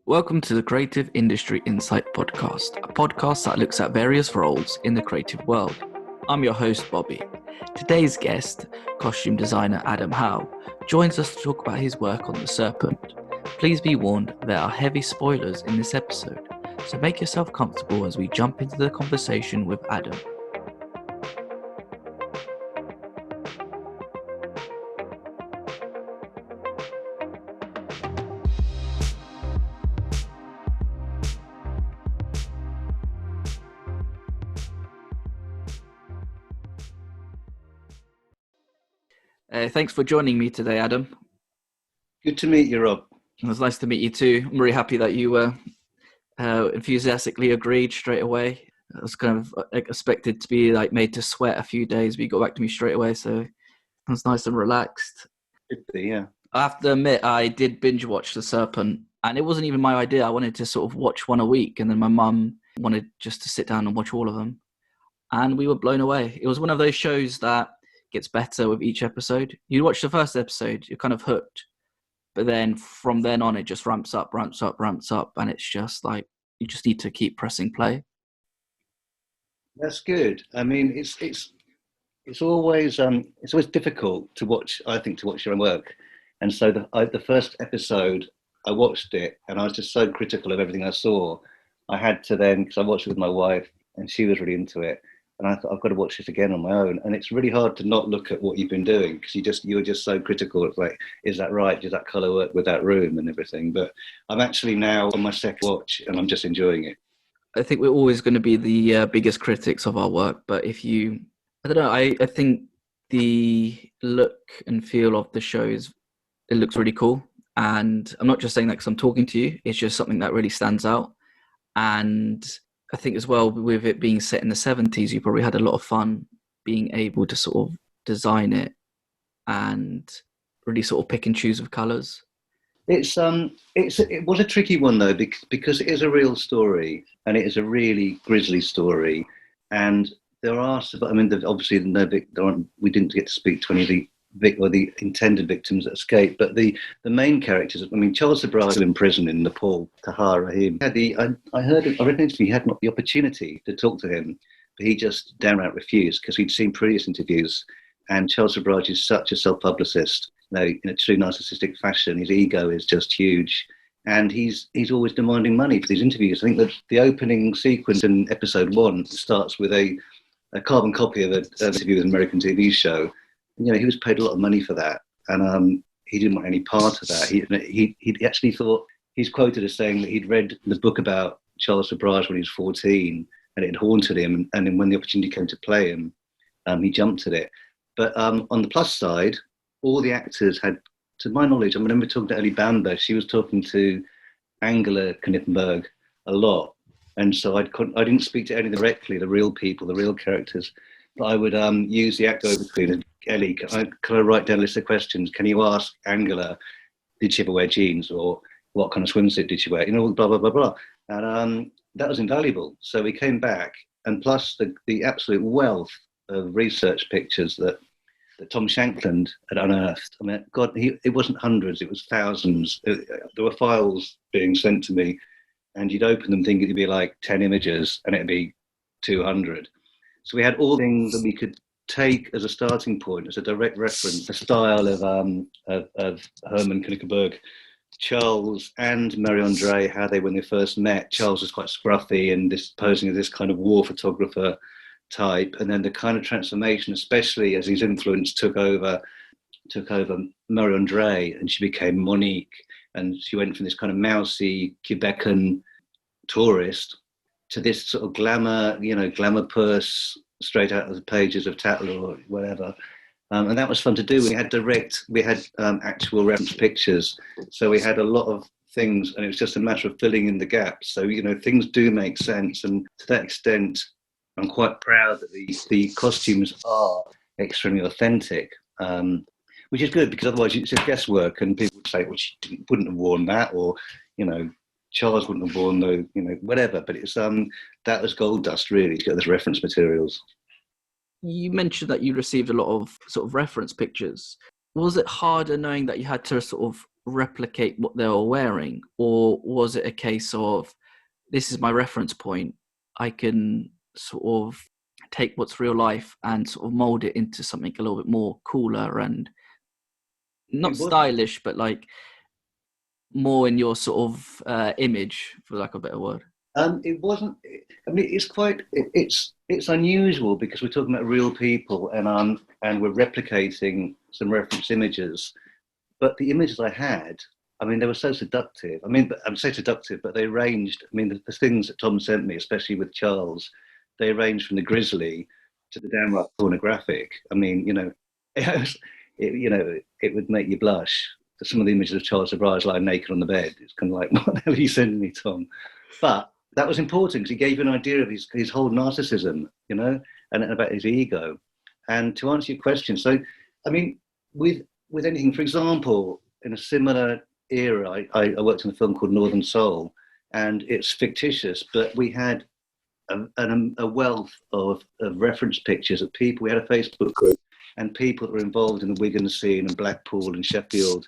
Welcome to the Creative Industry Insight podcast, a podcast that looks at various roles in the creative world. I'm your host, Bobby. Today's guest, costume designer Adam Howe, joins us to talk about his work on the Serpent. Please be warned, there are heavy spoilers in this episode, so make yourself comfortable as we jump into the conversation with Adam. Thanks for joining me today, Adam. Good to meet you, Rob. It was nice to meet you too. I'm very happy that you enthusiastically agreed straight away. I was kind of expected to be made to sweat a few days, but you got back to me straight away, so it was nice and relaxed. Could be, yeah. I have to admit, I did binge watch The Serpent, and it wasn't even my idea. I wanted to sort of watch one a week, and then my mum wanted just to sit down and watch all of them, and we were blown away. It was one of those shows that gets better with each episode. You watch the first episode, you're kind of hooked, but then from then on, it just ramps up, and it's just like you just need to keep pressing play. That's good. I mean, it's always difficult to watch. I think to watch your own work, and so the first episode I watched it, and I was just so critical of everything I saw. I had to then, because I watched it with my wife, and she was really into it. And I thought, I've got to watch this again on my own. And it's really hard to not look at what you've been doing because you're just so critical. It's like, is that right? Does that colour work with that room and everything? But I'm actually now on my second watch and I'm just enjoying it. I think we're always going to be the biggest critics of our work. But I don't know, I think the look and feel of the show it looks really cool. And I'm not just saying that because I'm talking to you. It's just something that really stands out. And I think as well, with it being set in the 70s, you probably had a lot of fun being able to sort of design it and really sort of pick and choose of colours. It was a tricky one though, because it is a real story and it is a really grisly story. And there are, obviously we didn't get to speak to any of the intended victims that escaped, but the main characters. I mean, Charles Sobrage was in prison in Nepal. Tahar Rahim I read an interview. He had not the opportunity to talk to him, but he just downright refused because he'd seen previous interviews. And Charles Sobrage is such a self-publicist, in a true narcissistic fashion. His ego is just huge, and he's always demanding money for these interviews. I think that the opening sequence in episode 1 starts with a carbon copy of an interview with an American TV show. He was paid a lot of money for that, and he didn't want any part of that. He actually thought, he's quoted as saying that he'd read the book about Charles Sobrage when he was 14, and it had haunted him, and then when the opportunity came to play him, he jumped at it. But on the plus side, all the actors had, to my knowledge, I remember talking to Ellie Bamber, she was talking to Angela Knippenberg a lot, and so I didn't speak to any directly, the real people, the real characters, but I would use the actor between Ellie, can I write down a list of questions? Can you ask Angela, did she ever wear jeans, or what kind of swimsuit did she wear? Blah, blah, blah, blah. And that was invaluable. So we came back, and plus the absolute wealth of research pictures that Tom Shankland had unearthed. I mean, God, it wasn't hundreds, it was thousands. There were files being sent to me, and you'd open them thinking it'd be like 10 images, and it'd be 200. So we had all things that we could take as a starting point, as a direct reference, the style of Herman Knickerberg, Charles and Marie-Andre, when they first met. Charles was quite scruffy and posing as this kind of war photographer type, and then the kind of transformation, especially as his influence took over Marie-Andre, and she became Monika, and she went from this kind of mousy Quebecan tourist to this sort of glamour purse straight out of the pages of Tatler or whatever. And that was fun to do. We had actual reference pictures. So we had a lot of things, and it was just a matter of filling in the gaps. So, things do make sense. And to that extent, I'm quite proud that the costumes are extremely authentic, which is good, because otherwise it's just guesswork and people would say, well, she wouldn't have worn that, or, Charles wouldn't have worn those, whatever. But it's that was gold dust, really, to get those reference materials. You mentioned that you received a lot of sort of reference pictures. Was it harder knowing that you had to sort of replicate what they were wearing, or was it a case of, this is my reference point, I can sort of take what's real life and sort of mold it into something a little bit more cooler and not stylish, but like more in your sort of image, for lack of a better word? It wasn't. I mean, it's quite. It's unusual because we're talking about real people, and we're replicating some reference images. But the images I had, I mean, they were so seductive. I mean, I'm so seductive, but they ranged. I mean, the things that Tom sent me, especially with Charles, they ranged from the grisly to the downright pornographic. I mean, it would make you blush. Some of the images of Charles Surprise lying naked on the bed. It's kind of like, what the hell are you sending me, Tom? But that was important because he gave you an idea of his whole narcissism, and about his ego. And to answer your question, so, I mean, with anything, for example, in a similar era, I worked in a film called Northern Soul, and it's fictitious, but we had a wealth of reference pictures of people. We had a Facebook group, and people that were involved in the Wigan scene and Blackpool and Sheffield,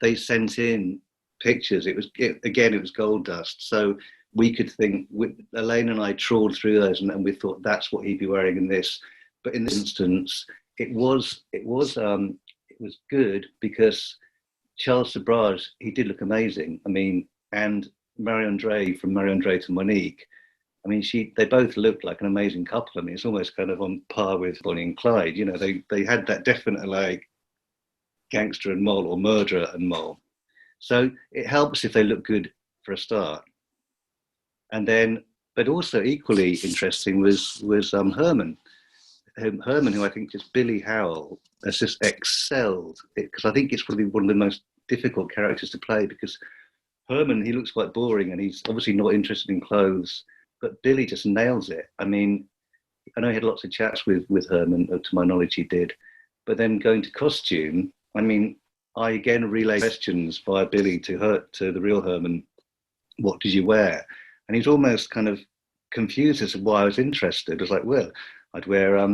they sent in pictures. It was gold dust. So we could think, Elaine and I trawled through those, and we thought that's what he'd be wearing in this. But in this instance, it was good because Charles Sobrage, he did look amazing. I mean, and Marie-Andre, from Marie-Andre to Monique, I mean, they both looked like an amazing couple. I mean, it's almost kind of on par with Bonnie and Clyde. They had that definite like gangster and mole, or murderer and mole. So it helps if they look good for a start. And then, but also equally interesting was Herman. Herman, who I think just Billy Howell has just excelled, because I think it's probably one of the most difficult characters to play, because Herman, he looks quite boring and he's obviously not interested in clothes, but Billy just nails it. I mean, I know he had lots of chats with Herman, to my knowledge he did, but then going to costume, I mean, I again relayed questions via Billy to the real Herman, what did you wear? And he's almost kind of confused as to why I was interested. I was like, well, I'd wear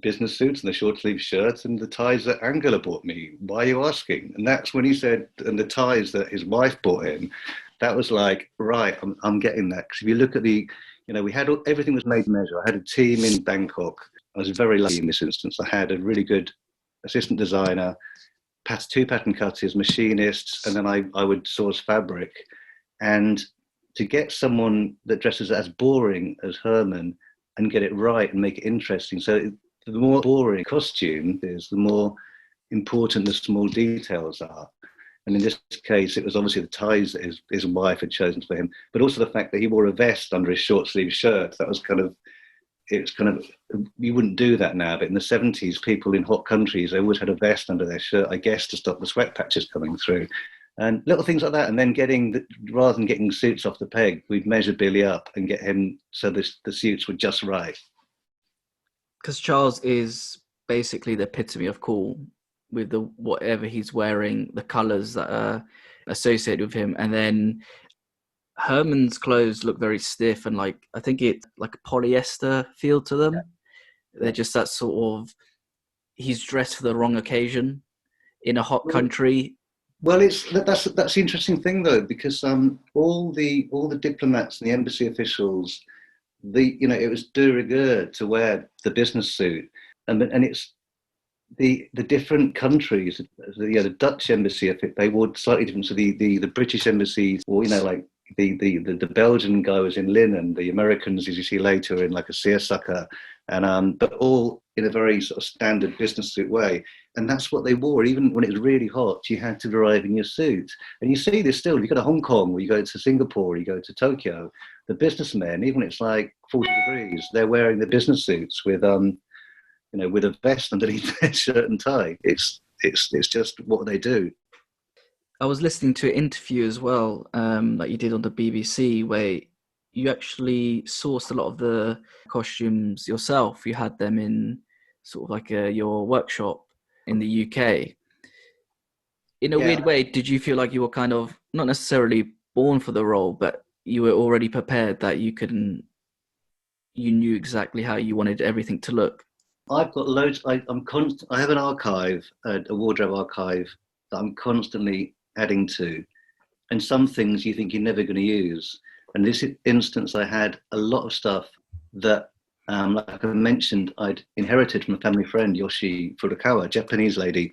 business suits and the short sleeve shirts and the ties that Angela bought me. Why are you asking? And that's when he said, and the ties that his wife bought him, that was like, right, I'm getting that. Because if you look at we had everything was made to measure. I had a team in Bangkok. I was very lucky in this instance. I had a really good assistant designer, 2 pattern cutters, machinists, and then I would source fabric. And to get someone that dresses as boring as Herman and get it right and make it interesting. So the more boring costume is, the more important the small details are. And in this case, it was obviously the ties that his wife had chosen for him, but also the fact that he wore a vest under his short sleeve shirt. That was you wouldn't do that now, but in the 70s, people in hot countries, they always had a vest under their shirt, I guess, to stop the sweat patches coming through. And little things like that. And then rather than getting suits off the peg, we'd measure Billy up and get him so the suits were just right. Because Charles is basically the epitome of cool, with whatever he's wearing, the colours that are associated with him. And then Herman's clothes look very stiff and like, I think it's like a polyester feel to them. Yeah. They're just that sort of, he's dressed for the wrong occasion in a hot country. Well, that's the interesting thing though, because all the diplomats and the embassy officials, it was de rigueur to wear the business suit, and it's the different countries. The Dutch embassy, they wore slightly different. So the British embassy, or like the Belgian guy was in linen, the Americans, as you see later, are in like a seersucker, and but all in a very sort of standard business suit way. And that's what they wore. Even when it was really hot, you had to arrive in your suit. And you see this still. If you go to Hong Kong, or you go to Singapore, or you go to Tokyo, the businessmen, even when it's like 40 degrees, they're wearing the business suits with with a vest underneath their shirt and tie. It's just what they do. I was listening to an interview as well that you did on the BBC, where you actually sourced a lot of the costumes yourself. You had them in sort of like your workshop in the UK. In a weird way, did you feel like you were kind of not necessarily born for the role, but you were already prepared that you knew exactly how you wanted everything to look? I've got loads. I have an archive, a wardrobe archive that I'm constantly adding to. And some things you think you're never going to use. And this instance, I had a lot of stuff that, like I mentioned, I'd inherited from a family friend, Yoshi Furukawa, a Japanese lady.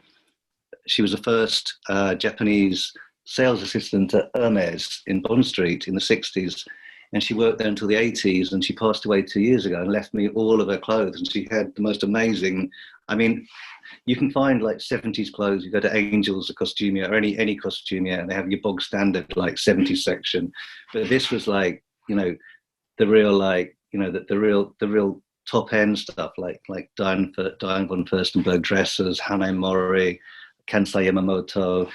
She was the first Japanese sales assistant at Hermes in Bond Street in the 60s. And she worked there until the 80s, and she passed away 2 years ago and left me all of her clothes. And she had the most amazing, I mean, you can find like 70s clothes. You go to Angels, a costumier, or any costumier, and they have your bog standard like 70s section. But this was like, you know, the real, like, you know, the real top end stuff, like Diane von Furstenberg dresses, Hane Mori, Kansai Yamamoto,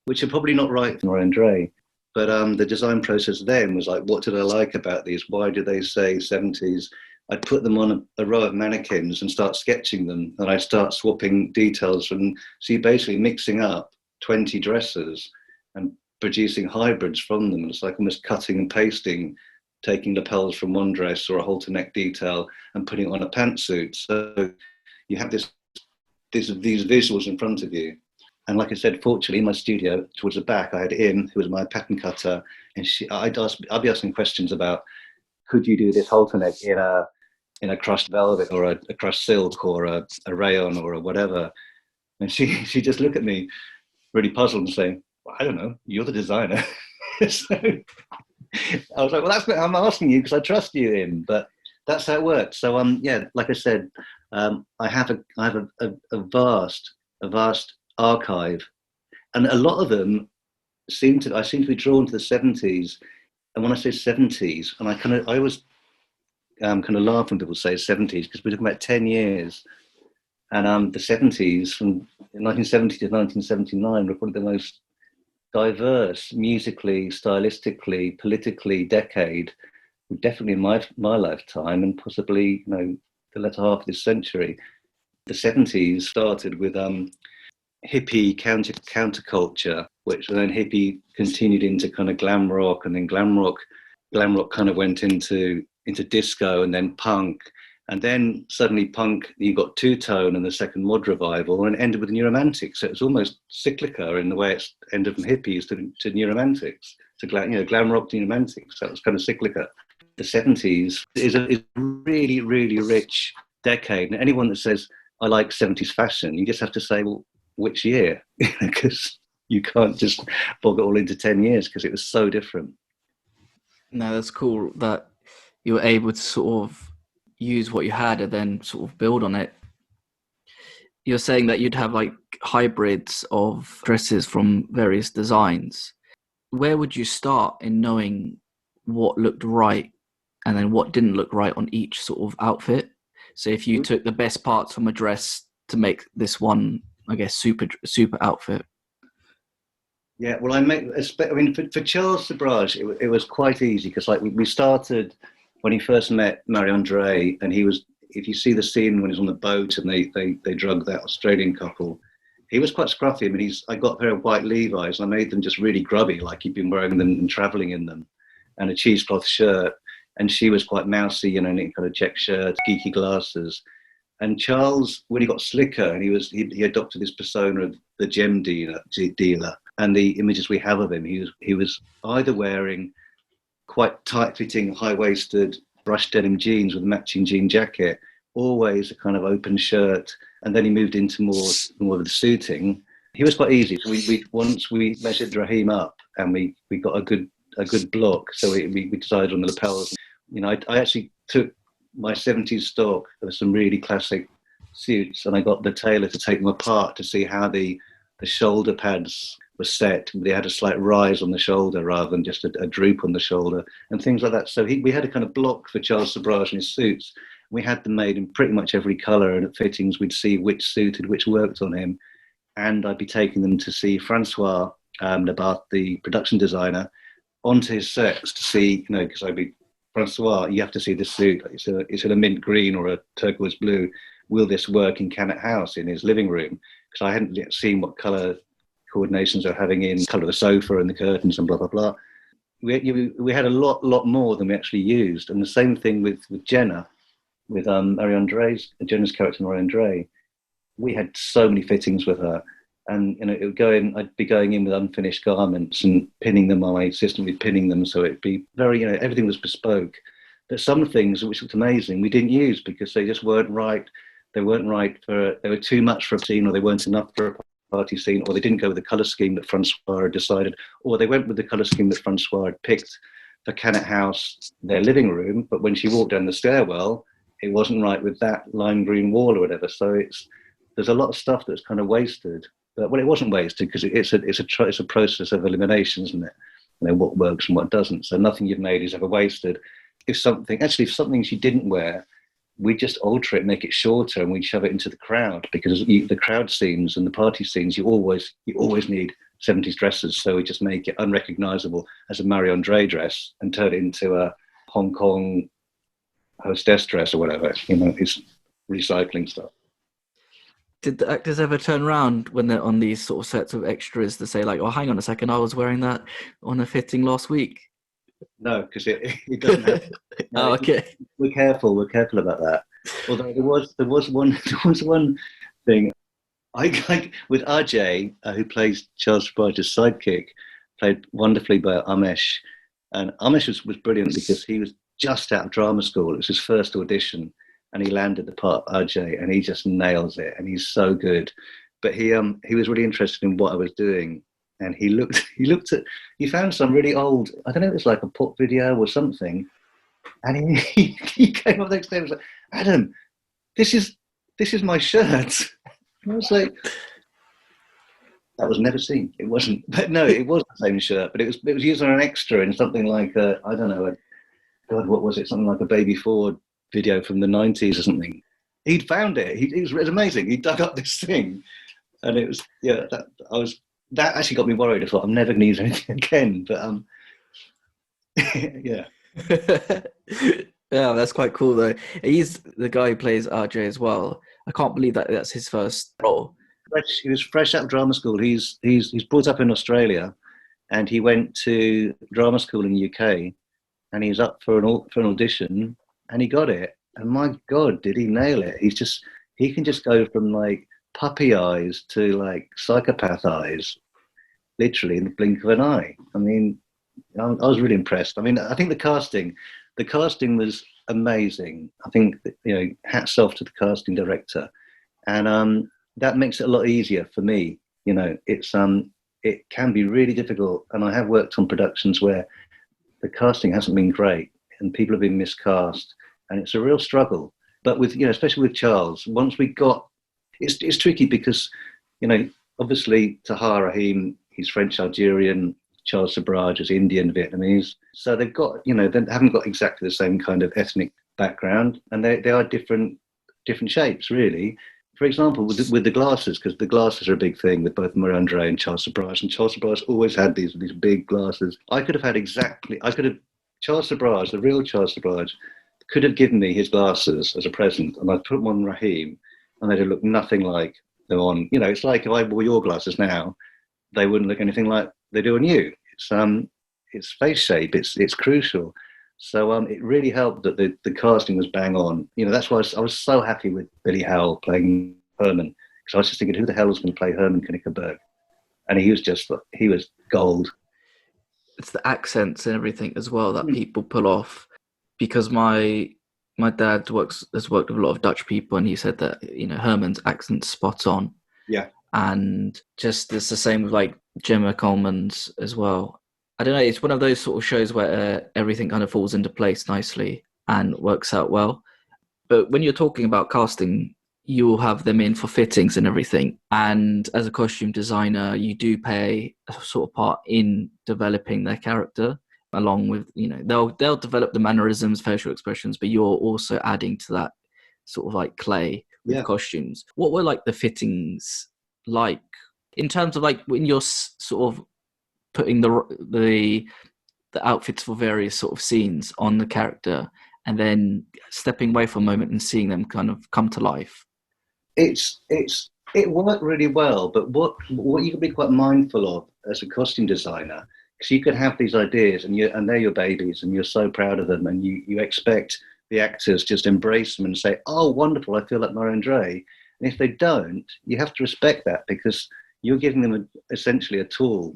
which are probably not right for Andre. But the design process then was like, what did I like about these? Why do they say 70s? I'd put them on a row of mannequins and start sketching them, and I'd start swapping details. And so you're basically mixing up 20 dresses and producing hybrids from them. It's like almost cutting and pasting, taking lapels from one dress or a halter neck detail and putting it on a pantsuit. So you have these visuals in front of you. And like I said, fortunately, in my studio, towards the back, I had Im, who was my pattern cutter, and I'd be asking questions about, could you do this halter neck in a crushed velvet or a crushed silk or a rayon or a whatever? And she just looked at me really puzzled and saying, well, I don't know, you're the designer. So I was like, well, that's what I'm asking you because I trust you, Im, but that's how it works. So yeah, like I said, I have a vast archive, and a lot of them I seem to be drawn to the 70s. And when I say 70s, and I always kind of laugh when people say 70s, because we're talking about 10 years. And the 70s, from 1970 to 1979, were probably the most diverse, musically, stylistically, politically decade, definitely in my lifetime, and possibly, you know, the latter half of this century. The 70s started with hippie counterculture, which then hippie continued into kind of glam rock, and then glam rock kind of went into disco, and then punk, and then suddenly punk, you got two-tone and the second mod revival, and it ended with new romantics. So it was almost cyclical in the way it ended from hippies to new romantics, to glam rock to new romantics. So it was kind of cyclical. The 70s is a really, really rich decade, and anyone that says I like 70s fashion, you just have to say, well, which year? Because you can't just bog it all into 10 years because it was so different. No, that's cool that you were able to sort of use what you had and then sort of build on it. You're saying that you'd have like hybrids of dresses from various designs. Where would you start in knowing what looked right and then what didn't look right on each sort of outfit? So if you took the best parts from a dress to make this one, I guess, super outfit. Yeah, well, for Charles Sobrage, it was quite easy because, like, we started when he first met Marie-Andre, and he was, if you see the scene when he's on the boat and they drug that Australian couple, he was quite scruffy. I mean, I got a pair of white Levi's and I made them just really grubby, like he'd been wearing them and traveling in them, and a cheesecloth shirt. And she was quite mousy, you know, in kind of check shirt, geeky glasses. And Charles, when he got slicker, and he adopted this persona of the gem dealer, and the images we have of him, he was either wearing quite tight-fitting, high-waisted, brushed denim jeans with a matching jean jacket, always a kind of open shirt, and then he moved into more of the suiting. He was quite easy. So once we measured Raheem up, and we got a good block, so we decided on the lapels. You know, I actually took my 70s stock of some really classic suits, and I got the tailor to take them apart to see how the shoulder pads were set. They had a slight rise on the shoulder rather than just a droop on the shoulder, and things like that. So we had a kind of block for Charles Sobrage and his suits. We had them made in pretty much every colour, and at fittings we'd see which suited, which worked on him. And I'd be taking them to see Francois Nabat, the production designer, onto his sets to see, you know, because I'd be, Francois, you have to see this suit. It's in a mint green or a turquoise blue. Will this work in Cannet House in his living room? Because I hadn't yet seen what colour coordinations they're having in colour of the sofa and the curtains and blah, blah, blah. We had a lot more than we actually used. And the same thing with Jenna, with Jenna's character, Marie-Andre. We had so many fittings with her. And it would go in. I'd be going in with unfinished garments and pinning them. My assistant would be pinning them, so it'd be very, everything was bespoke. But some things, which looked amazing, we didn't use because they just weren't right. They weren't right they were too much for a scene, or they weren't enough for a party scene, or they didn't go with the colour scheme that Francois had decided, or they went with the colour scheme that Francois had picked for Cannet House, their living room. But when she walked down the stairwell, it wasn't right with that lime green wall or whatever. So there's a lot of stuff that's kind of wasted. But it wasn't wasted because it's a process of elimination, isn't it? What works and what doesn't. So nothing you've made is ever wasted. If something she didn't wear, we just alter it, make it shorter, and we shove it into the crowd, because the crowd scenes and the party scenes, you always need 70s dresses. So we just make it unrecognizable as a Marie-Andre dress and turn it into a Hong Kong hostess dress or whatever. It's recycling stuff. Did the actors ever turn around when they're on these sort of sets of extras to say, like, oh, hang on a second, I was wearing that on a fitting last week? No, because it doesn't happen. No, oh, okay. We're careful about that. Although there was one thing. I with RJ, who plays Charles Barge's sidekick, played wonderfully by Amesh. And Amesh was brilliant because he was just out of drama school. It was his first audition. And he landed the part RJ, and he just nails it, and he's so good. But he was really interested in what I was doing, and he found some really old, I don't know, it was like a pop video or something, and he came up the next day and was like, Adam, this is my shirt. And I was like, that was never seen. It wasn't, but no, it was the same shirt, but it was used on an extra in something like I don't know, God, what was it? Something like a Baby Ford video from the 90s or something. He'd found it. It was amazing. He dug up this thing, and it was that actually got me worried. I thought, I'm never going to use anything again. But yeah. Yeah, that's quite cool though. He's the guy who plays RJ as well. I can't believe that's his first role. He was fresh out of drama school. He's brought up in Australia, and he went to drama school in the UK, and he's up for an audition. And he got it, and my God, did he nail it? He can just go from like puppy eyes to like psychopath eyes, literally in the blink of an eye. I mean, I was really impressed. I mean, I think the casting was amazing. I think hats off to the casting director, and that makes it a lot easier for me. It can be really difficult, and I have worked on productions where the casting hasn't been great and people have been miscast. And it's a real struggle. But with, especially with Charles, once we got, it's tricky because, obviously Tahar Rahim, he's French Algerian, Charles Sabraj is Indian Vietnamese. So they've got, they haven't got exactly the same kind of ethnic background, and they are different shapes, really. For example, with the glasses, because the glasses are a big thing with both Marie-Andre and Charles Sabraj always had these big glasses. Charles Sabraj, the real Charles Sabraj, could have given me his glasses as a present, and I'd put them on Rahim, and they'd look nothing like they're on. It's like if I wore your glasses now, they wouldn't look anything like they do on you. It's face shape. It's crucial. So it really helped that the casting was bang on. That's why I was so happy with Billy Howell playing Herman, because I was just thinking, who the hell was going to play Herman Knickerberg? And he was gold. It's the accents and everything as well that people pull off. Because my dad has worked with a lot of Dutch people, and he said that Herman's accent's spot on. Yeah, and just it's the same with like Gemma Coleman's as well. I don't know. It's one of those sort of shows where everything kind of falls into place nicely and works out well. But when you're talking about casting, you'll have them in for fittings and everything. And as a costume designer, you do play a sort of part in developing their character. Along with, they'll develop the mannerisms, facial expressions, but you're also adding to that sort of like clay with costumes. What were like the fittings like in terms of like when you're sort of putting the outfits for various sort of scenes on the character and then stepping away for a moment and seeing them kind of come to life? It worked really well, but what you can be quite mindful of as a costume designer, because you could have these ideas and they're your babies and you're so proud of them, and you expect the actors just embrace them and say, oh, wonderful, I feel like Marie-Andre. And if they don't, you have to respect that, because you're giving them essentially a tool,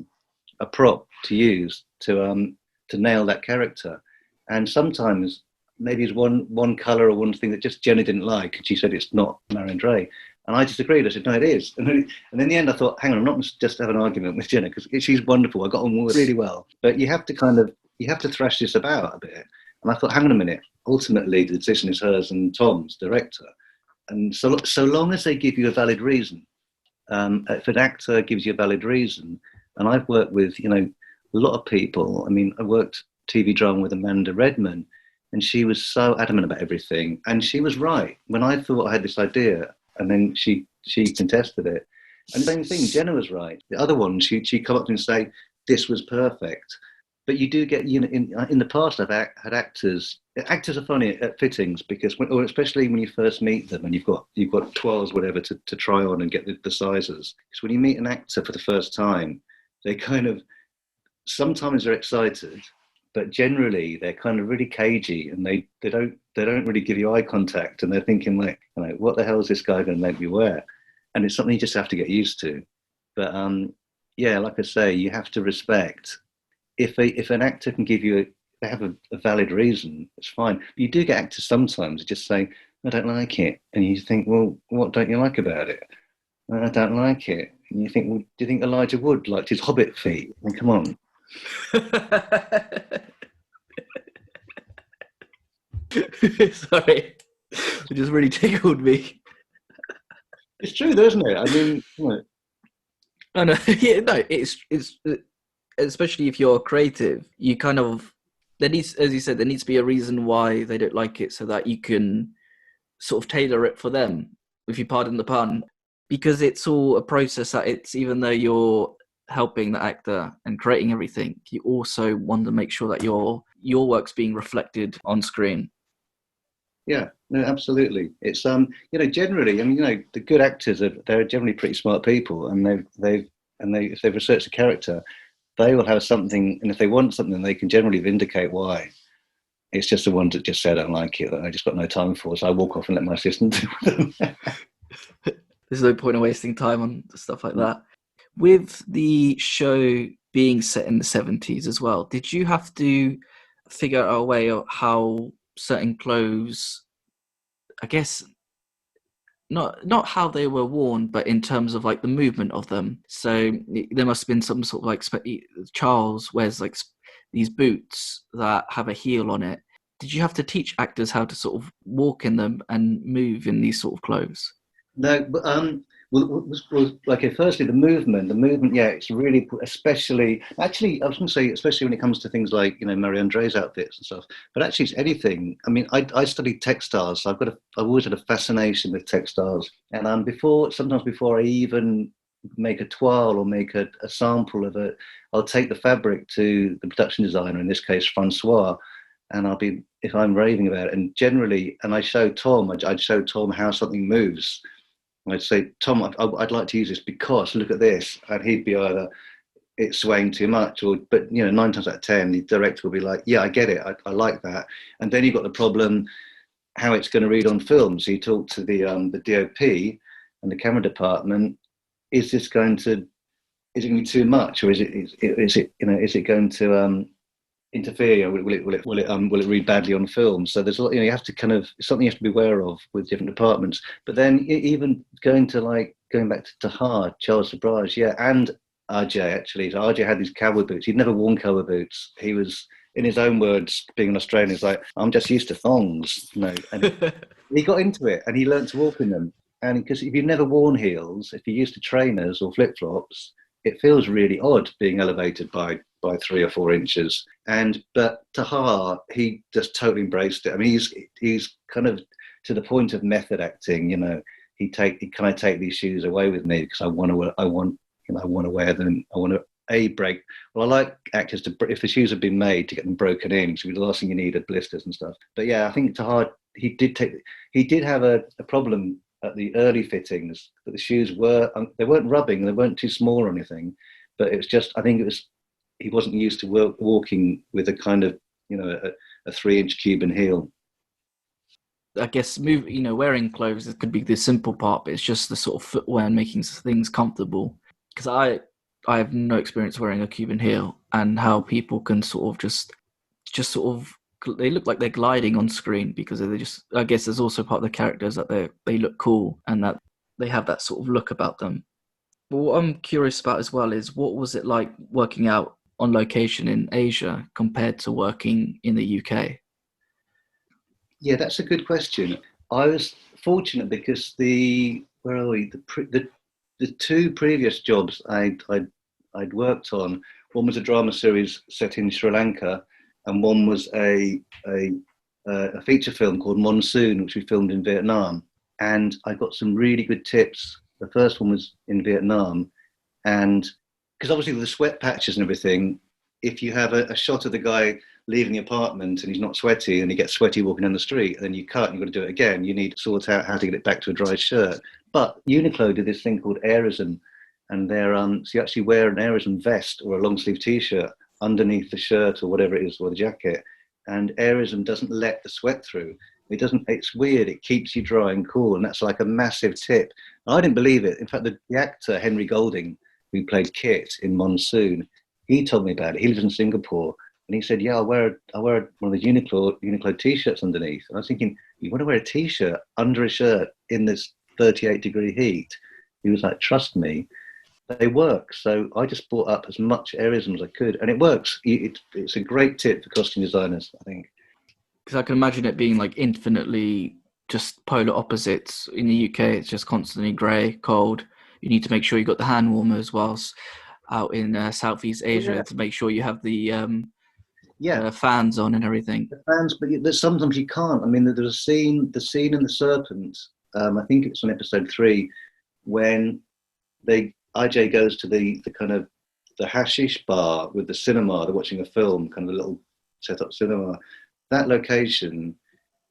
a prop to use to nail that character. And sometimes maybe it's one color or one thing that just Jenna didn't like, and she said it's not Marion Dre. And I disagreed. I said, no, it is. And then in the end, I thought, hang on, I'm not just have an argument with Jenna, because she's wonderful. I got on with really well. But you have to thrash this about a bit. And I thought, hang on a minute. Ultimately, the decision is hers and Tom's, director. And so long as they give you a valid reason, if an actor gives you a valid reason, and I've worked with, a lot of people. I mean, I worked TV drama with Amanda Redman, and she was so adamant about everything. And she was right. When I thought I had this idea, and then she contested it. And the same thing, Jenna was right. The other one, she'd come up to me and say, this was perfect. But you do get, in the past, I've had actors are funny at fittings, because, or especially when you first meet them and you've got 12s, whatever, to try on and get the sizes. Because when you meet an actor for the first time, they kind of, sometimes they're excited, but generally they're kind of really cagey, and they don't really give you eye contact, and they're thinking like, what the hell is this guy going to make me wear? And it's something you just have to get used to. But yeah, like I say, you have to respect if an actor can give you they have a valid reason, it's fine. But you do get actors sometimes who just say, I don't like it, and you think, well, what don't you like about it? I don't like it. And you think, well, do you think Elijah Wood liked his Hobbit feet? I mean, come on. Sorry, it just really tickled me. It's true, though, isn't it? I mean, Oh no, yeah, no, it's especially if you're creative, you kind of, there needs, as you said, there needs to be a reason why they don't like it, so that you can sort of tailor it for them, if you pardon the pun, because it's all a process. That it's, even though you're helping the actor and creating everything, you also want to make sure that your work's being reflected on screen. Yeah, no, absolutely. It's generally, I mean, the good actors they're generally pretty smart people, and if they've researched a character, they will have something, and if they want something, they can generally vindicate why. It's just the ones that just say I don't like it, that I just got no time for, so I walk off and let my assistant do them. There's no point in wasting time on stuff like that. With the show being set in the 70s as well, did you have to figure out a way of how certain clothes, I guess, not how they were worn, but in terms of like the movement of them? So there must have been some sort of like Charles wears like these boots that have a heel on it. Did you have to teach actors how to sort of walk in them and move in these sort of clothes? No, but okay. Firstly, the movement. Yeah, it's really, especially. Actually, I was going to say, especially when it comes to things like Marie Andre's outfits and stuff. But actually, it's anything. I mean, I studied textiles, so I've always had a fascination with textiles. And sometimes before I even make a toile or make a sample of it, I'll take the fabric to the production designer, in this case Francois, and I'll be, if I'm raving about it, and generally, and I'd show Tom how something moves. I'd say, Tom, I'd like to use this because look at this, and he'd be either it's swaying too much, but 9 times out of 10, the director will be like, yeah, I get it, I like that. And then you've got the problem how it's going to read on film. So you talk to the DOP and the camera department. Is it going to be too much, or is it going to interfere? Will it read badly on film? So there's a lot, you have to it's something you have to be aware of with different departments. But then even going back to Tahar, Charles Sabrage, yeah, and RJ actually. So RJ had these cowboy boots. He'd never worn cowboy boots. He was, in his own words, being an Australian, he's like, I'm just used to thongs, And he got into it and he learned to walk in them. And because if you've never worn heels, if you're used to trainers or flip flops, it feels really odd being elevated by 3 or 4 inches. But Tahar, he just totally embraced it. I mean, he's kind of to the point of method acting. Can I take these shoes away with me because I want to wear them. I want to break. Well, I like actors to, if the shoes have been made, to get them broken in. So the last thing you need are blisters and stuff. But yeah, I think Tahar, he did have a problem at the early fittings, but the shoes they weren't rubbing, they weren't too small or anything, but it was just, I think he wasn't used to walking with a kind of, a 3-inch Cuban heel. I guess wearing clothes, it could be the simple part, but it's just the sort of footwear and making things comfortable. because I have no experience wearing a Cuban heel, and how people can sort of just sort of, they look like they're gliding on screen because they just, I guess there's also part of the characters that they look cool and that they have that sort of look about them. But what I'm curious about as well is, what was it like working out on location in Asia compared to working in the UK? Yeah, that's a good question. I was fortunate because where are we? The two previous jobs I'd worked on, one was a drama series set in Sri Lanka, and one was a feature film called Monsoon, which we filmed in Vietnam. And I got some really good tips. The first one was in Vietnam, and because obviously with the sweat patches and everything, if you have a shot of the guy leaving the apartment and he's not sweaty and he gets sweaty walking down the street, and then you cut and you've got to do it again, you need to sort out how to get it back to a dry shirt. But Uniqlo did this thing called airism, and so you actually wear an airism vest or a long sleeve t-shirt underneath the shirt or whatever it is, or the jacket, and airism doesn't let the sweat through. It doesn't. It's weird. It keeps you dry and cool, and that's like a massive tip. I didn't believe it. In fact, the actor Henry Golding, who played Kit in Monsoon, he told me about it. He lives in Singapore, and he said, "Yeah, I wear one of the Uniqlo t-shirts underneath." And I was thinking, you want to wear a t-shirt under a shirt in this 38-degree heat? He was like, "Trust me, they work." So I just bought up as much airism as I could, and it works. It's a great tip for costume designers, I think. Because I can imagine it being like infinitely just polar opposites. In the UK, it's just constantly grey, cold. You need to make sure you got the hand warmers, whilst out in Southeast Asia, Yeah. to make sure you have the Yeah, fans on and everything. the fans, but there's sometimes you can't. I mean, there's the scene in the Serpent. I think it's on episode 3 when IJ goes to the kind of the hashish bar with the cinema. They're watching a film, kind of a little set up cinema. That location,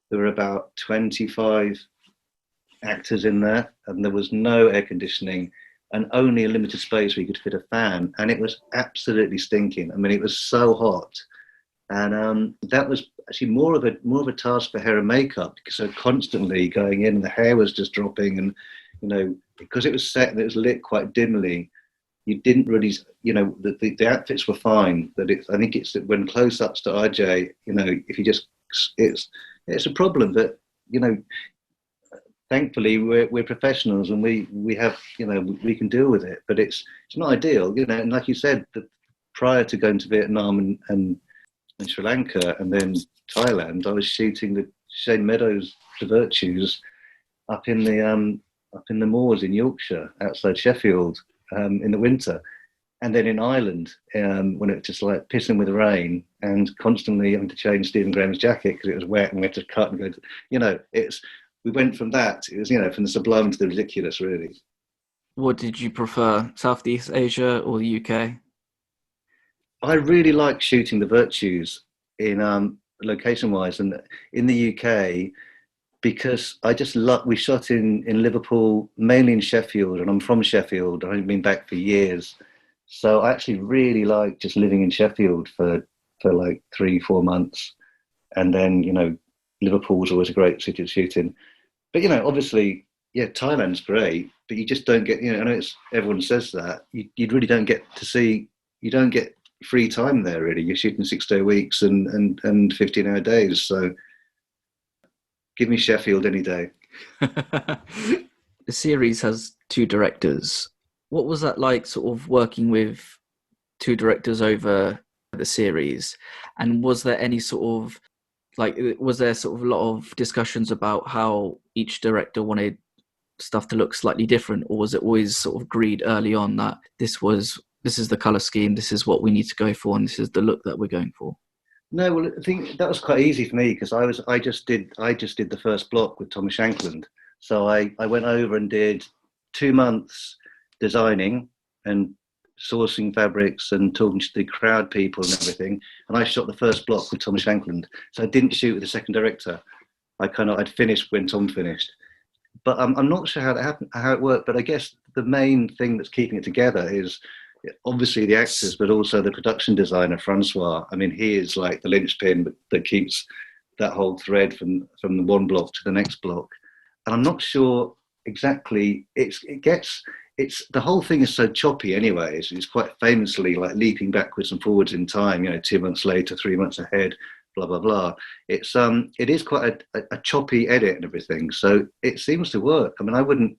there were about 25 actors in there, and there was no air conditioning and only a limited space where you could fit a fan, and it was absolutely stinking. I mean, it was so hot, and that was actually more of a task for hair and makeup, because so constantly going in, and the hair was just dropping, and because it was set and it was lit quite dimly, you didn't really, the outfits were fine. I think it's that when close-ups to RJ, if you just, it's a problem. But thankfully we're professionals, and we have, we can deal with it. But it's not ideal, and like you said, that prior to going to Vietnam and Sri Lanka and then Thailand, I was shooting the Shane Meadows, The Virtues, up in the moors in Yorkshire outside Sheffield. In the winter, and then in Ireland when it was just like pissing with rain, and constantly having to change Stephen Graham's jacket because it was wet, and we had to cut and go to, we went from that, it was from the sublime to the ridiculous, really. What did you prefer, Southeast Asia or the UK? I really like shooting The Virtues in location wise, and in the UK, because I just love, we shot in Liverpool, mainly in Sheffield, and I'm from Sheffield. I haven't been back for years. So I actually really like just living in Sheffield for like 3-4 months. And then, Liverpool was always a great city to shoot in. But, obviously, yeah, Thailand's great, but you just don't get, I know everyone says that, you really don't get to see, you don't get free time there, really. You're shooting 6-day weeks and 15-hour days. So give me Sheffield any day. The series has 2 directors. What was that like, sort of working with 2 directors over the series? And was there any sort of a lot of discussions about how each director wanted stuff to look slightly different, or was it always sort of agreed early on that this is the color scheme, this is what we need to go for, and this is the look that we're going for? No, well, I think that was quite easy for me, because I just did the first block with Thomas Shankland. So I went over and did 2 months designing and sourcing fabrics and talking to the crowd people and everything. And I shot the first block with Thomas Shankland. So I didn't shoot with the second director. I'd finished when Tom finished. But I'm not sure how that happened, how it worked. But I guess the main thing that's keeping it together is obviously the actors, but also the production designer, Francois. I mean, he is like the linchpin that keeps that whole thread from the one block to the next block. And I'm not sure exactly, it gets it's the whole thing is so choppy anyway. It's quite famously like leaping backwards and forwards in time. 2 months later, 3 months ahead, blah blah blah. It is quite a choppy edit and everything. So it seems to work. I mean,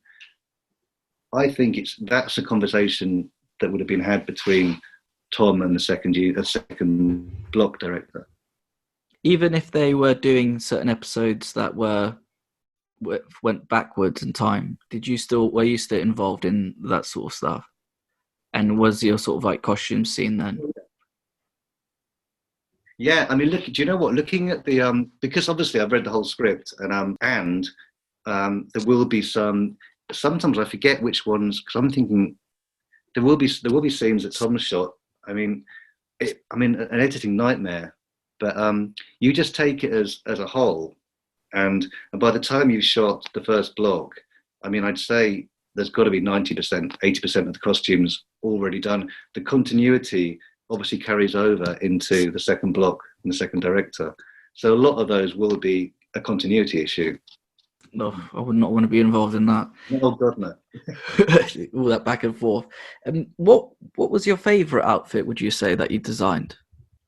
I think that's a conversation that would have been had between Tom and the second block director. Even if they were doing certain episodes that went backwards in time, were you still involved in that sort of stuff? And was your sort of like costume scene then? Yeah, I mean, look. Do you know what? Looking at the because obviously I've read the whole script, and there will be some. Sometimes I forget which ones because I'm thinking there will be scenes that Tom shot. I mean, an editing nightmare. But you just take it as a whole, and by the time you've shot the first block, I mean, I'd say there's got to be 90%, 80% of the costumes already done. The continuity obviously carries over into the second block and the second director. So a lot of those will be a continuity issue. No, I would not want to be involved in that. Oh God, no. All that back and forth. What was your favourite outfit, would you say, that you designed?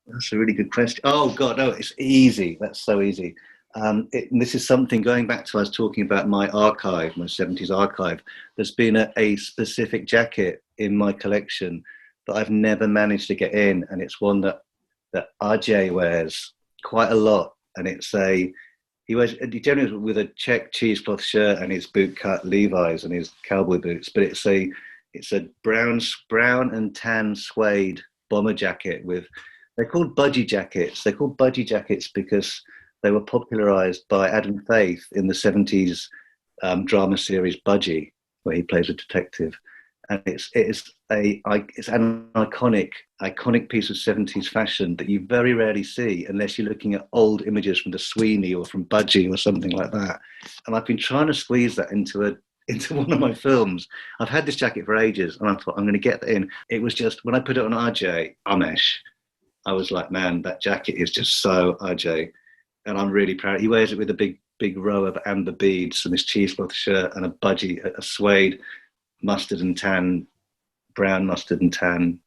That's a really good question. Oh God, no, it's easy. That's so easy. This is something going back to I was talking about my archive, my 70s archive. There's been a specific jacket in my collection that I've never managed to get in, and it's one that RJ wears quite a lot. And he generally with a check cheesecloth shirt and his bootcut Levi's and his cowboy boots, but it's a brown and tan suede bomber jacket with. They're called budgie jackets. They're called budgie jackets because they were popularized by Adam Faith in the 70s drama series Budgie, where he plays a detective. And it's an iconic piece of 70s fashion that you very rarely see unless you're looking at old images from the Sweeney or from Budgie or something like that. And I've been trying to squeeze that into one of my films. I've had this jacket for ages, and I thought I'm going to get that in. It was just when I put it on RJ Amesh, I was like, man, that jacket is just so RJ, and I'm really proud. He wears it with a big row of amber beads and his cheesecloth shirt and a budgie, a suede brown mustard and tan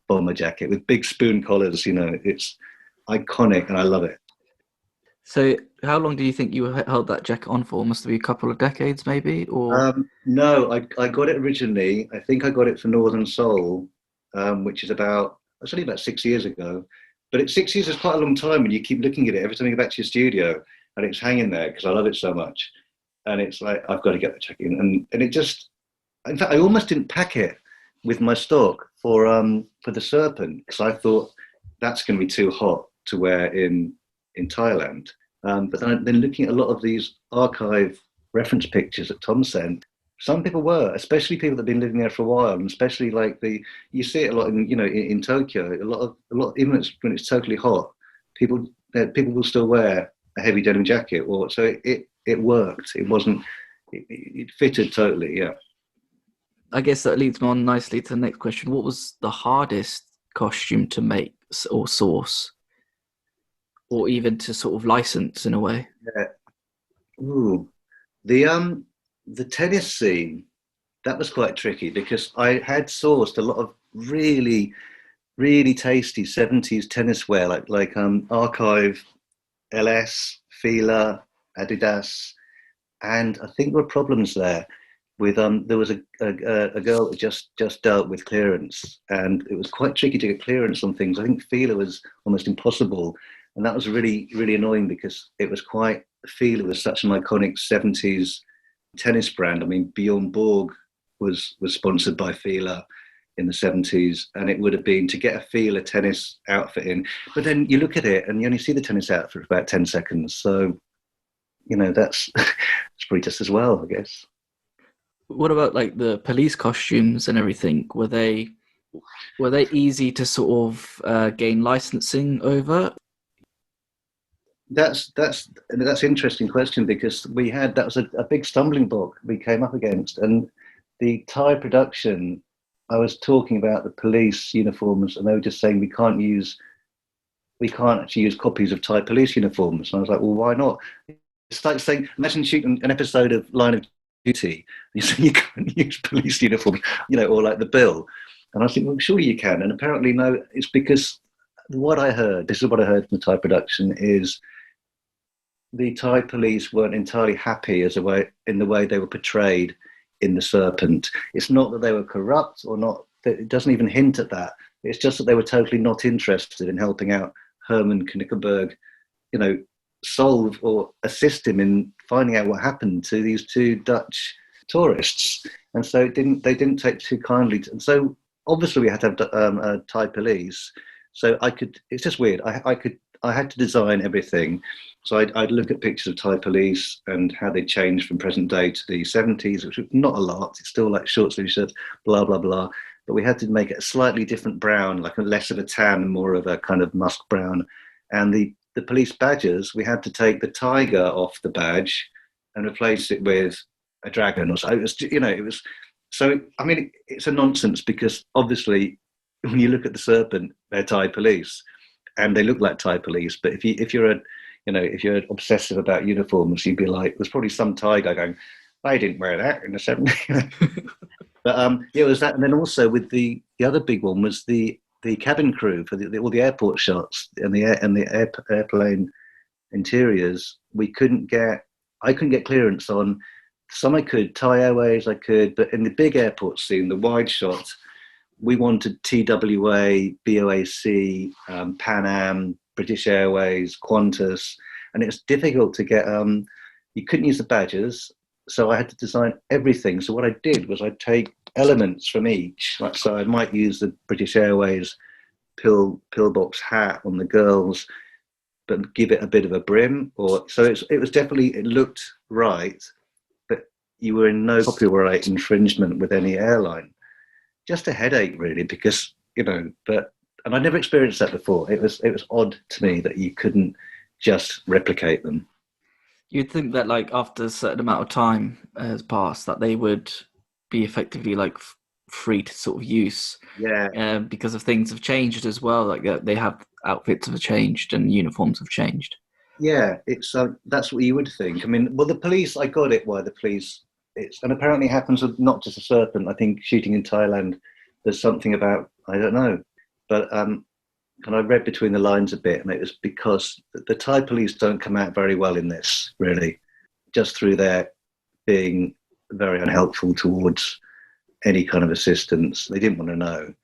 bomber jacket with big spoon collars. It's iconic, and I love it. So, how long do you think you held that jacket on for? Must it be a couple of decades, maybe? Or no, I got it originally. I think I got it for Northern Soul, which is it's only about 6 years ago. But 6 years is quite a long time when you keep looking at it every time you go back to your studio, and it's hanging there because I love it so much. And it's like, I've got to get the jacket in. And it just, in fact, I almost didn't pack it with my stock for the Serpent because I thought that's going to be too hot to wear in Thailand. But then looking at a lot of these archive reference pictures that Tom sent, some people were, especially people that have been living there for a while, and especially you see it a lot in Tokyo. A lot even when it's totally hot, people will still wear a heavy denim jacket. So it worked. It fitted totally. Yeah. I guess that leads me on nicely to the next question. What was the hardest costume to make or source, or even to sort of license in a way? Yeah. Ooh, the tennis scene, that was quite tricky because I had sourced a lot of really, really tasty 70s tennis wear, like Archive, LS, Fila, Adidas, and I think there were problems there with there was a girl that just dealt with clearance, and it was quite tricky to get clearance on things. I think Fila was almost impossible, and that was really, really annoying because it was Fila was such an iconic 70s tennis brand. I mean, Bjorn Borg was sponsored by Fila in the 70s, and it would have been to get a Fila tennis outfit in. But then you look at it and you only see the tennis outfit for about 10 seconds. So, that's it's probably just as well, I guess. What about like the police costumes and everything? Were they easy to sort of gain licensing over? That's an interesting question because that was a big stumbling block we came up against, and the Thai production. I was talking about the police uniforms, and they were just saying we can't actually use copies of Thai police uniforms. And I was like, well, why not? It's like saying, imagine shooting an episode of Line of duty. You say you can't use police uniforms, or like the bill. And I think, well, surely you can. And apparently, no, it's because this is what I heard from the Thai production, is the Thai police weren't entirely happy in the way they were portrayed in The Serpent. It's not that they were corrupt or not, it doesn't even hint at that. It's just that they were totally not interested in helping out Herman Knickerberg, solve or assist him in finding out what happened to these two Dutch tourists. And so they didn't take too kindly. And so obviously we had to have Thai police. So it's just weird. I had to design everything. So I'd look at pictures of Thai police and how they changed from present day to the 70s, which was not a lot. It's still like short sleeve shirts, blah, blah, blah. But we had to make it a slightly different brown, like less of a tan and more of a kind of musk brown. And the police badges, we had to take the tiger off the badge and replace it with a dragon or so. It's a nonsense, because obviously when you look at the Serpent, they're Thai police and they look like Thai police. But if you're obsessive about uniforms, you'd be like, there's probably some Thai guy going, I didn't wear that in the 70s. But it was that. And then also with the other big one was the cabin crew for all the airport shots and the airplane interiors. I couldn't get clearance on some. I could, Thai Airways I could, but in the big airport scene, the wide shot, we wanted TWA, BOAC, Pan Am, British Airways, Qantas, and it's difficult to get. You couldn't use the badges, so I had to design everything. So what I did was I'd take elements from each. So I might use the British Airways pillbox hat on the girls, but give it a bit of a brim. It looked right, but you were in no copyright infringement with any airline. Just a headache, really, because and I never experienced that before. It was odd to me that you couldn't just replicate them. You'd think that after a certain amount of time has passed, that they would be effectively free to sort of use. Yeah. Because of things have changed as well. They have outfits have changed and uniforms have changed. Yeah, it's that's what you would think. I mean, well, the police, I got it. Why the police? And apparently happens with not just a Serpent. I think shooting in Thailand, there's something about, I don't know, but and I read between the lines a bit, and it was because the Thai police don't come out very well in this, really, just through their being very unhelpful towards any kind of assistance. They didn't want to know,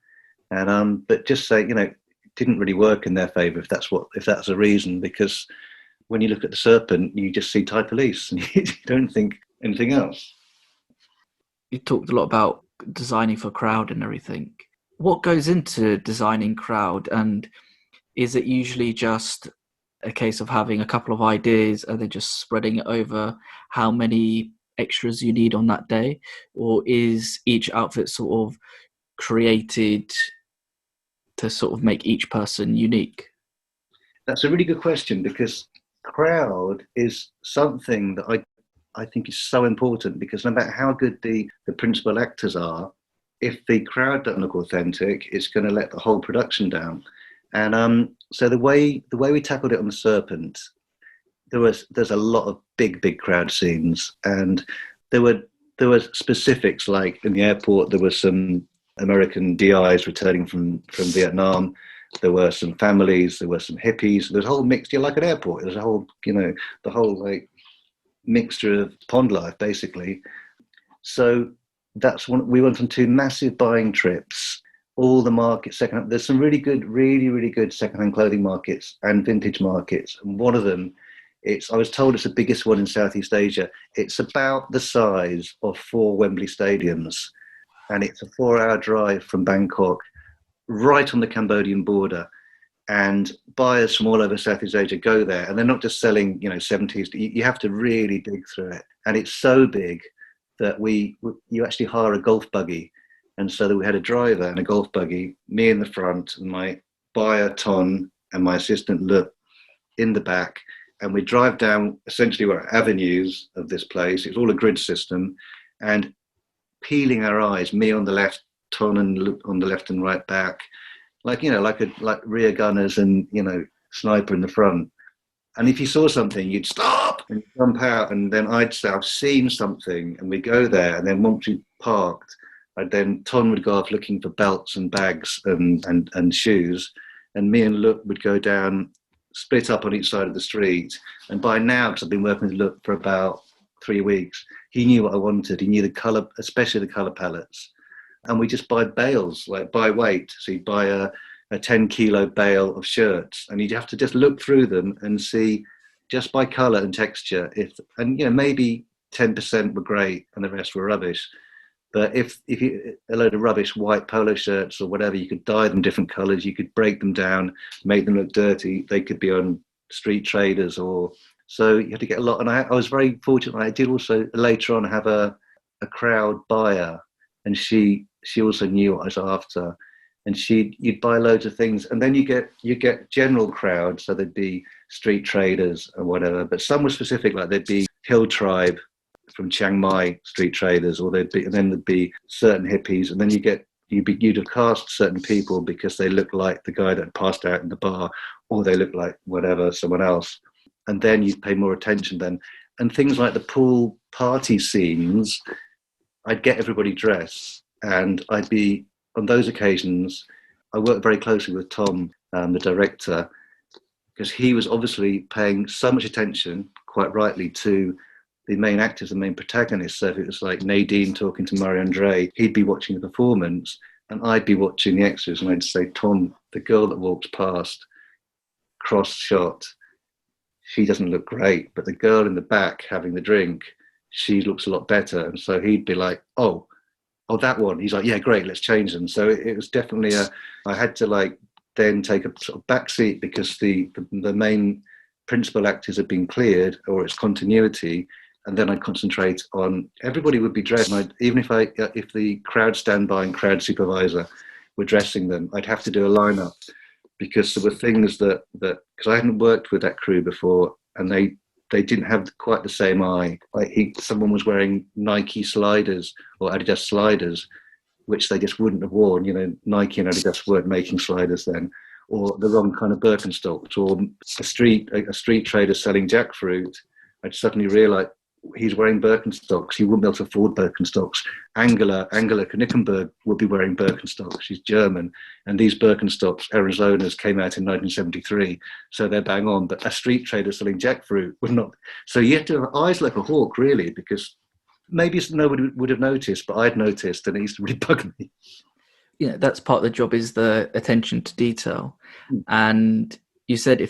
and but just say, it didn't really work in their favour if that's a reason, because when you look at the Serpent, you just see Thai police and you don't think anything else. You talked a lot about designing for crowd and everything. What goes into designing crowd, and is it usually just a case of having a couple of ideas and then just spreading it over how many extras you need on that day, or is each outfit sort of created to sort of make each person unique? That's a really good question, because crowd is something that I think is so important, because no matter how good the principal actors are, if the crowd don't look authentic, it's going to let the whole production down. And so the way we tackled it on The Serpent, there's a lot of big crowd scenes, and there were specifics, like in the airport there were some American DIs returning from Vietnam. There were some families, there were some hippies. There's a whole mixture, like an airport. There's a whole, the whole mixture of pond life, basically. So that's we went on 2 massive buying trips. All the markets, secondhand. There's some really good secondhand clothing markets and vintage markets. And one of them, I was told it's the biggest one in Southeast Asia. It's about the size of 4 Wembley stadiums, and it's a 4-hour drive from Bangkok, right on the Cambodian border. And buyers from all over Southeast Asia go there, and they're not just selling, 70s. You have to really dig through it, and it's so big that you actually hire a golf buggy, and so that we had a driver and a golf buggy, me in the front, and my buyer Ton and my assistant Lup in the back, and we drive down essentially what are avenues of this place. It's all a grid system, and peeling our eyes, me on the left, Ton and Lup on the left and right back. Like rear gunners and, sniper in the front. And if you saw something, you'd stop and jump out. And then I'd say, I've seen something. And we'd go there. And then once we parked, Ton would go off looking for belts and bags and shoes. And me and Look would go down, split up on each side of the street. And by now, because I've been working with Look for about 3 weeks, he knew what I wanted. He knew the colour, especially the colour palettes. And we just buy bales, like by weight. So you'd buy a 10-kilo bale of shirts, and you'd have to just look through them and see just by colour and texture maybe 10% were great and the rest were rubbish. But if you a load of rubbish white polo shirts or whatever, you could dye them different colours, you could break them down, make them look dirty. They could be on street traders, or so you had to get a lot. And I was very fortunate. I did also later on have a crowd buyer, and she also knew what I was after. And you'd buy loads of things, and then you get general crowd, so there'd be street traders or whatever. But some were specific, like there'd be Hill Tribe from Chiang Mai street traders, or and then there'd be certain hippies, and then you'd have cast certain people because they looked like the guy that passed out in the bar, or they looked like whatever, someone else, and then you'd pay more attention then. And things like the pool party scenes, I'd get everybody dressed, and I'd be. On those occasions, I worked very closely with Tom, the director, because he was obviously paying so much attention, quite rightly, to the main actors and main protagonists. So if it was like Nadine talking to Marie-Andre, he'd be watching the performance, and I'd be watching the extras, and I'd say, Tom, the girl that walks past, cross-shot, she doesn't look great, but the girl in the back having the drink, she looks a lot better. And so he'd be like, oh, that one. He's like, yeah, great, let's change them. So it was definitely I had to then take a sort of backseat because the main principal actors had been cleared, or its continuity, and then I'd concentrate on everybody would be dressed. And even if the crowd standby and crowd supervisor were dressing them, I'd have to do a lineup, because there were things that because I hadn't worked with that crew before, and they didn't have quite the same eye. Like someone was wearing Nike sliders or Adidas sliders, which they just wouldn't have worn. Nike and Adidas weren't making sliders then, or the wrong kind of Birkenstocks, or a street trader selling jackfruit. I'd suddenly realised he's wearing Birkenstocks. He wouldn't be able to afford Birkenstocks. Angela Knickenberg would be wearing Birkenstocks. She's German. And these Birkenstocks, Arizona's, came out in 1973. So they're bang on. But a street trader selling jackfruit would not. So you have to have eyes like a hawk, really, because maybe nobody would have noticed, but I'd noticed, and it used to really bug me. Yeah, that's part of the job, is the attention to detail. And you said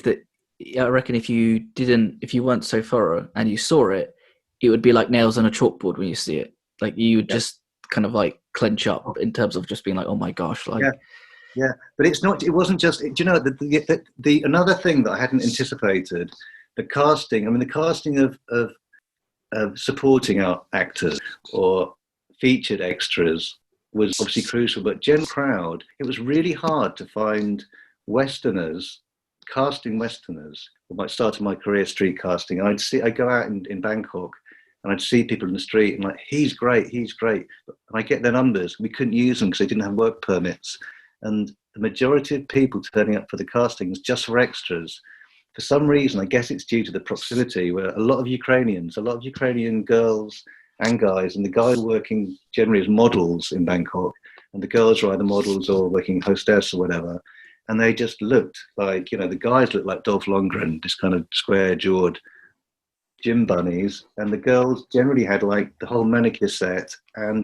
I reckon if you weren't so thorough and you saw it, it would be like nails on a chalkboard when you see it. Like you would just kind of like clench up in terms of just being like, oh my gosh. Yeah. But it wasn't just, do you know, the another thing that I hadn't anticipated, the casting of supporting our actors or featured extras was obviously crucial, but general crowd, it was really hard to find casting Westerners. I started my career street casting, and I'd go out in Bangkok, and I'd see people in the street and like, he's great. And I get their numbers. We couldn't use them because they didn't have work permits. And the majority of people turning up for the castings just for extras, for some reason, I guess it's due to the proximity, where a lot of Ukrainian girls and guys, and the guys were working generally as models in Bangkok, and the girls were either models or working hostess or whatever. And they just looked like, the guys looked like Dolph Lundgren, this kind of square-jawed gym bunnies, and the girls generally had like the whole manicure set and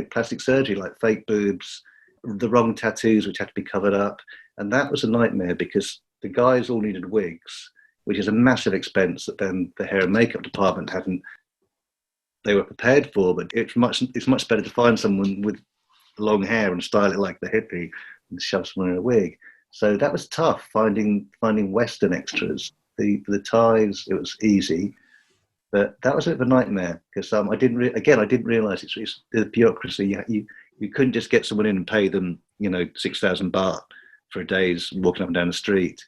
plastic surgery, like fake boobs, the wrong tattoos which had to be covered up. And that was a nightmare because the guys all needed wigs, which is a massive expense that then the hair and makeup department they were prepared for. But it's much better to find someone with long hair and style it like the hippie and shove someone in a wig. So that was tough, finding Western extras. The ties, it was easy. But that was a bit of a nightmare because I didn't realise it's the bureaucracy. You couldn't just get someone in and pay them 6,000 baht for a day's walking up and down the street.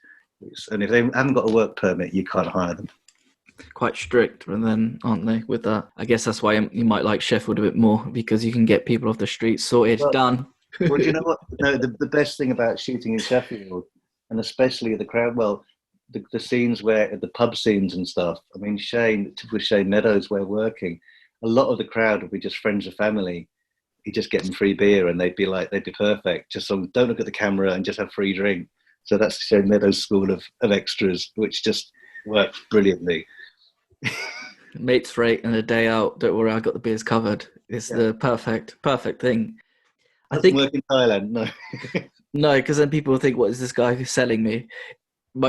And if they haven't got a work permit, you can't hire them. Quite strict, and then aren't they with that? I guess that's why you might like Sheffield a bit more, because you can get people off the street sorted, done. Well, do you know what? No, the best thing about shooting in Sheffield, and especially the crowd, well, the scenes where the pub scenes and stuff. I mean, typical Shane Meadows way of working. A lot of the crowd would be just friends or family. He'd just get them free beer, and they'd be perfect. Just don't look at the camera and just have free drink. So that's the Shane Meadows school of extras, which just works brilliantly. Mates rate and a day out. Don't worry, I got the beers covered. It's the perfect thing. I think work in Thailand, no. No, because then people will think, what is this guy who's selling me?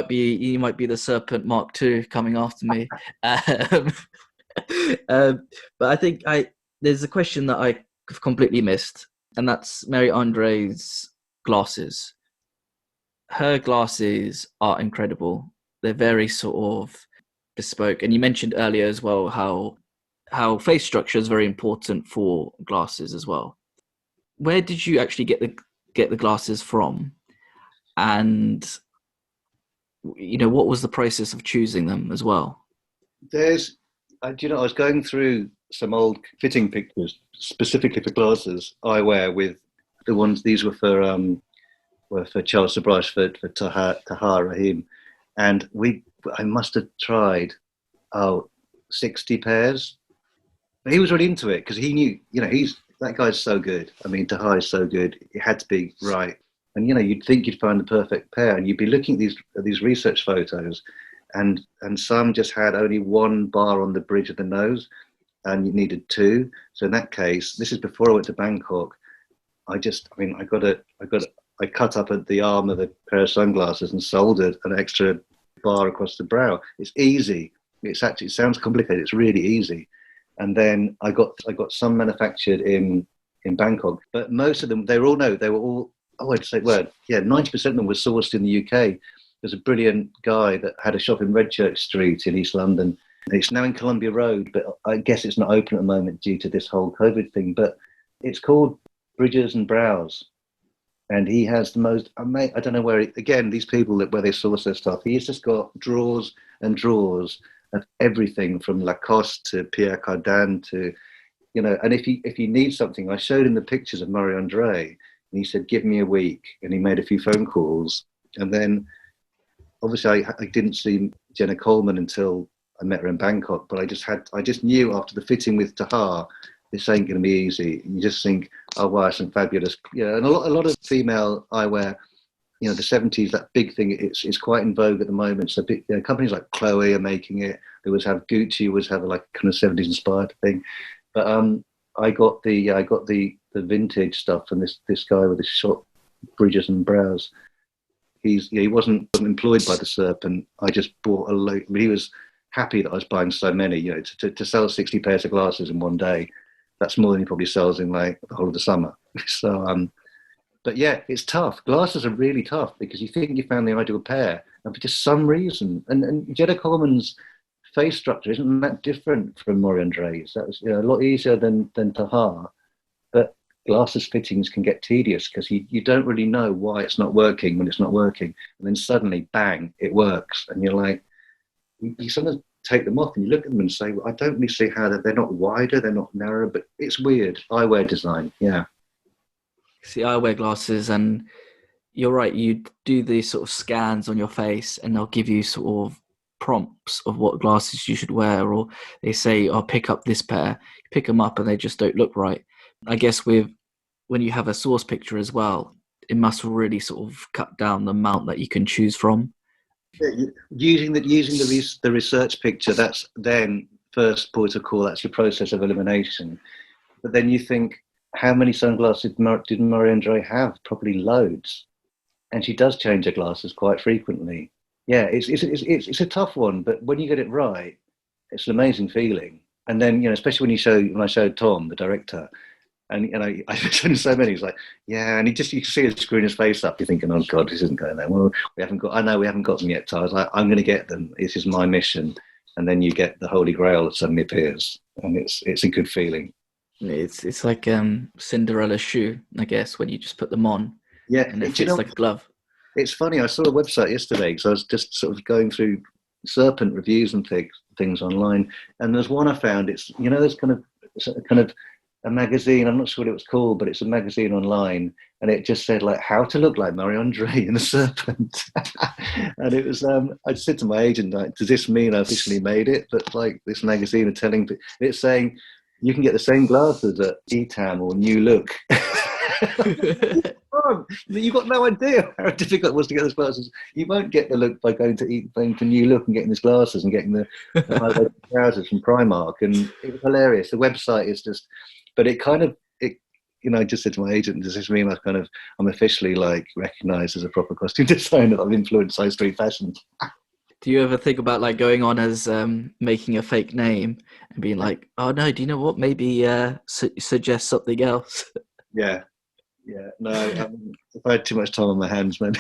He might be the Serpent Mark II coming after me. But I think there's a question that I completely missed, and that's Mary Andre's glasses. Her glasses are incredible. They're very sort of bespoke, and you mentioned earlier as well how face structure is very important for glasses as well. Where did you actually get the glasses from, and what was the process of choosing them as well? I was going through some old fitting pictures specifically for glasses I wear, with the ones, these were for Charles Sobhraj, for Tahar Rahim, and I must have tried 60 pairs. But he was really into it because he knew, that guy's so good. I mean, Tahar is so good. It had to be right. And, you'd think you'd find the perfect pair, and you'd be looking at these research photos, and some just had only one bar on the bridge of the nose, and you needed two. So in that case, this is before I went to Bangkok. I cut up at the arm of a pair of sunglasses and soldered an extra bar across the brow. It's easy. It sounds complicated. It's really easy. And then I got some manufactured in Bangkok, but most of them, they were all 90% of them were sourced in the UK. There's a brilliant guy that had a shop in Redchurch Street in East London. It's now in Columbia Road, but I guess it's not open at the moment due to this whole COVID thing. But it's called Bridges and Brows. And he has the most, I don't know where, these people where they source their stuff, he's just got drawers and drawers of everything from Lacoste to Pierre Cardin to, and if you need something, I showed him the pictures of Marie Andre, and he said, give me a week. And he made a few phone calls. And then obviously I didn't see Jenna Coleman until I met her in Bangkok, but I just knew after the fitting with Tahar, this ain't going to be easy. You just think, oh wow, some fabulous, and a lot of female eyewear, the 70s, that big thing, it's quite in vogue at the moment. So companies like Chloe are making it. They always have Gucci, always have like kind of 70s inspired thing. But I got the vintage stuff from this guy with his short Bridges and Brows. He wasn't employed by the Serpent. I just bought a load. I mean, he was happy that I was buying so many. To sell 60 pairs of glasses in one day, that's more than he probably sells in like the whole of the summer. So, but yeah, it's tough. Glasses are really tough because you think you found the ideal pair, and for just some reason, and Jenna Coleman's face structure isn't that different from Marie Andre's. That was a lot easier than Tahar. But glasses fittings can get tedious because you don't really know why it's not working when it's not working, and then suddenly, bang, it works, and you're like, you sometimes take them off and you look at them and say, well, I don't really see how they're not wider, they're not narrower, but it's weird. Eyewear design, yeah. See, I wear glasses, and you're right, you do these sort of scans on your face and they'll give you sort of prompts of what glasses you should wear, or they say, oh, pick up this pair. You pick them up and they just don't look right. I guess when you have a source picture as well, it must really sort of cut down the amount that you can choose from. Yeah, using the research picture, that's then first port of call. That's your process of elimination. But then you think, how many sunglasses did Marie Andre have? Probably loads, and she does change her glasses quite frequently. Yeah, it's a tough one, but when you get it right, it's an amazing feeling. And then especially when I showed Tom, the director, and I showed him so many. He's like, yeah, and you can see him screwing his face up. You're thinking, oh God, this isn't going there. Well, we haven't got them yet. So I was like, I'm going to get them. This is my mission. And then you get the Holy Grail that suddenly appears, and it's a good feeling. It's like Cinderella's shoe, I guess, when you just put them on. Yeah, and it fits like a glove. It's funny. I saw a website yesterday because I was just sort of going through Serpent reviews and things online, and there's one I found. It's there's kind of a magazine. I'm not sure what it was called, but it's a magazine online, and it just said like how to look like Marie-Andre in the Serpent. And it was I said to my agent, like, does this mean I officially made it? But like this magazine are telling, it's saying you can get the same glasses at Etam or New Look. You've got no idea how difficult it was to get those glasses. You won't get the look by going to New Look and getting these glasses and getting the high-waisted trousers from Primark. And it was hilarious. The website is just, but it kind of, I just said to my agent, does this mean I'm officially like recognised as a proper costume designer? That I've influenced high street fashion. Do you ever think about like going on as making a fake name and being like, oh no, do you know what? Maybe suggest something else. Yeah. No, if I had too much time on my hands, maybe.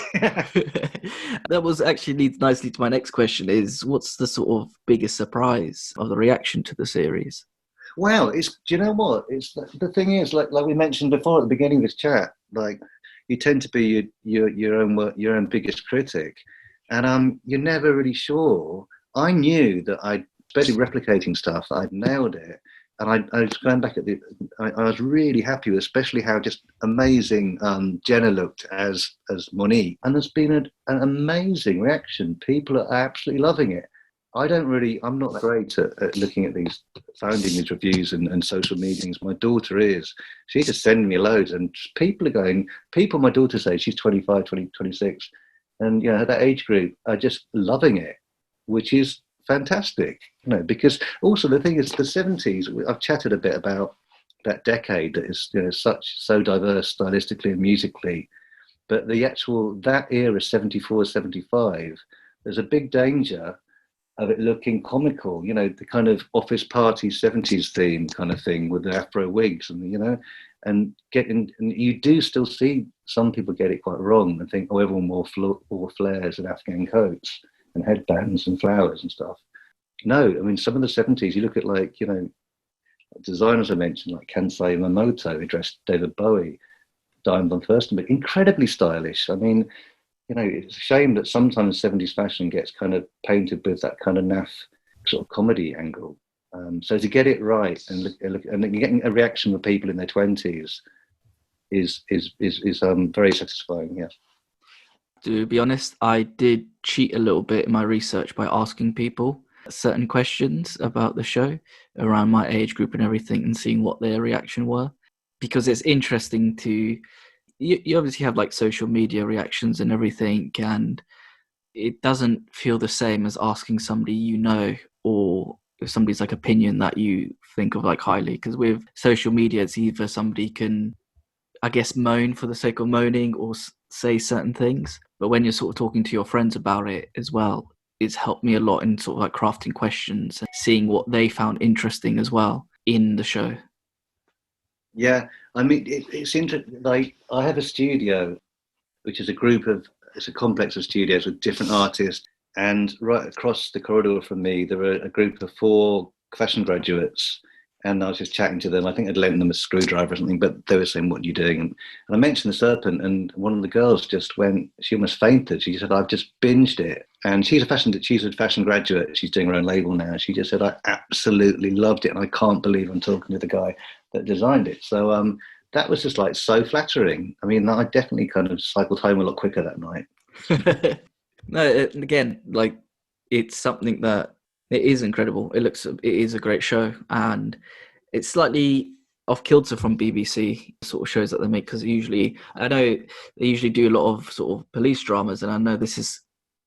That was actually leads nicely to my next question: is what's the sort of biggest surprise of the reaction to the series? Wow, do you know what? It's the thing is, like we mentioned before at the beginning of this chat, like you tend to be your own biggest critic, and you're never really sure. I knew that especially replicating stuff, I'd nailed it. And I was going back I was really happy with especially how just amazing Jenna looked as Monika. And there's been an amazing reaction. People are absolutely loving it. I'm not great at looking at finding these reviews and social meetings. My daughter is. She's just sending me loads, and people my daughter says, she's 25, 26, and that age group are just loving it, which is fantastic, because also the thing is the 70s, I've chatted a bit about that decade that is so diverse stylistically and musically, but that era 74, 75, there's a big danger of it looking comical, the kind of office party 70s theme kind of thing with the afro wigs and you do still see some people get it quite wrong and think, oh, everyone wore flares and Afghan coats and headbands and flowers and stuff. No, I mean, some of the 70s, you look at designers I mentioned, like Kansai Yamamoto, who dressed David Bowie, Diamond Van Furstenberg, incredibly stylish. I mean, it's a shame that sometimes 70s fashion gets kind of painted with that kind of naff sort of comedy angle. So to get it right and getting a reaction from people in their 20s is very satisfying, yeah. To be honest, I did cheat a little bit in my research by asking people certain questions about the show around my age group and everything and seeing what their reaction were, because it's interesting you obviously have like social media reactions and everything, and it doesn't feel the same as asking somebody or somebody's like opinion that you think of like highly, because with social media it's either somebody can, I guess, moan for the sake of moaning or say certain things, but when you're sort of talking to your friends about it as well, it's helped me a lot in sort of like crafting questions and seeing what they found interesting as well in the show. Yeah, I mean, it's interesting. Like, I have a studio, which is it's a complex of studios with different artists, and right across the corridor from me, there are a group of 4 fashion graduates. And I was just chatting to them. I think I'd lent them a screwdriver or something, but they were saying, what are you doing? And I mentioned the Serpent, and one of the girls she almost fainted. She said, I've just binged it. And she's a fashion graduate. She's doing her own label now. She just said, I absolutely loved it. And I can't believe I'm talking to the guy that designed it. So that was just like so flattering. I mean, I definitely kind of cycled home a lot quicker that night. No, again, like, it's something that, it is incredible. It is a great show, and it's slightly off kilter from BBC sort of shows that they make, because I know they usually do a lot of sort of police dramas, and I know this is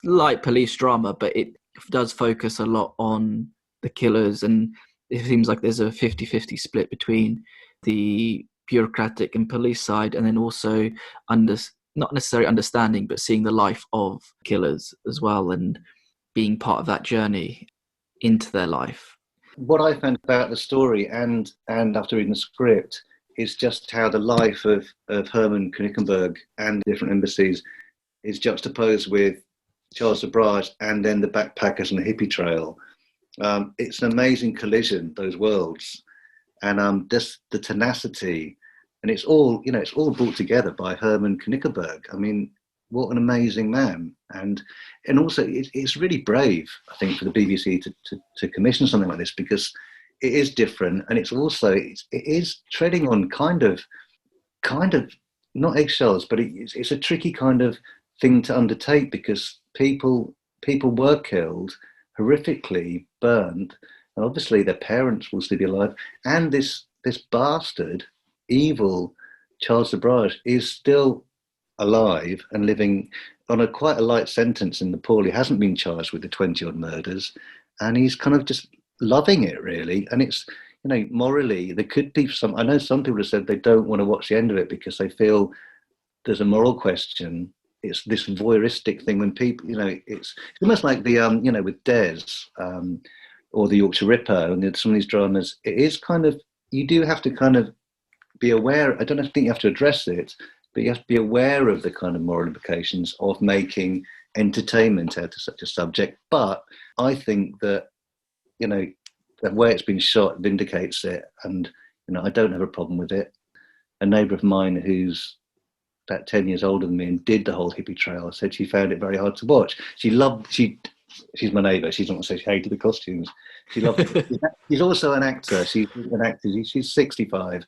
like police drama, but it does focus a lot on the killers, and it seems like there's a 50-50 split between the bureaucratic and police side, and then also not necessarily understanding, but seeing the life of killers as well, and being part of that journey into their life. What I found about the story and after reading the script is just how the life of Herman Knickenberg and different embassies is juxtaposed with Charles Sobrage and then the backpackers and the hippie trail. It's an amazing collision, those worlds, and just the tenacity, and it's all brought together by Herman Knickenberg. I mean, what an amazing man. And also it's really brave, I think, for the BBC to commission something like this, because it is different, and it's also it is treading on kind of not eggshells, but it's a tricky kind of thing to undertake, because people were killed, horrifically burned, and obviously their parents will still be alive, and this bastard, evil Charles Sobrage is still alive and living on quite a light sentence in Nepal. He hasn't been charged with the 20-odd murders, and he's kind of just loving it, really. And it's, morally, there could be some, I know some people have said they don't want to watch the end of it because they feel there's a moral question. It's this voyeuristic thing when people, it's almost like the, with Des or the Yorkshire Ripper and some of these dramas, it is kind of, you do have to kind of be aware. I don't think you have to address it, but you have to be aware of the kind of moral implications of making entertainment out of such a subject. But I think that, the way it's been shot vindicates it, and I don't have a problem with it. A neighbour of mine who's about 10 years older than me and did the whole hippie trail said she found it very hard to watch. She's my neighbour. She's not going to say she hated the costumes. She loved it. She's also an actor. She's an actor. She's 65,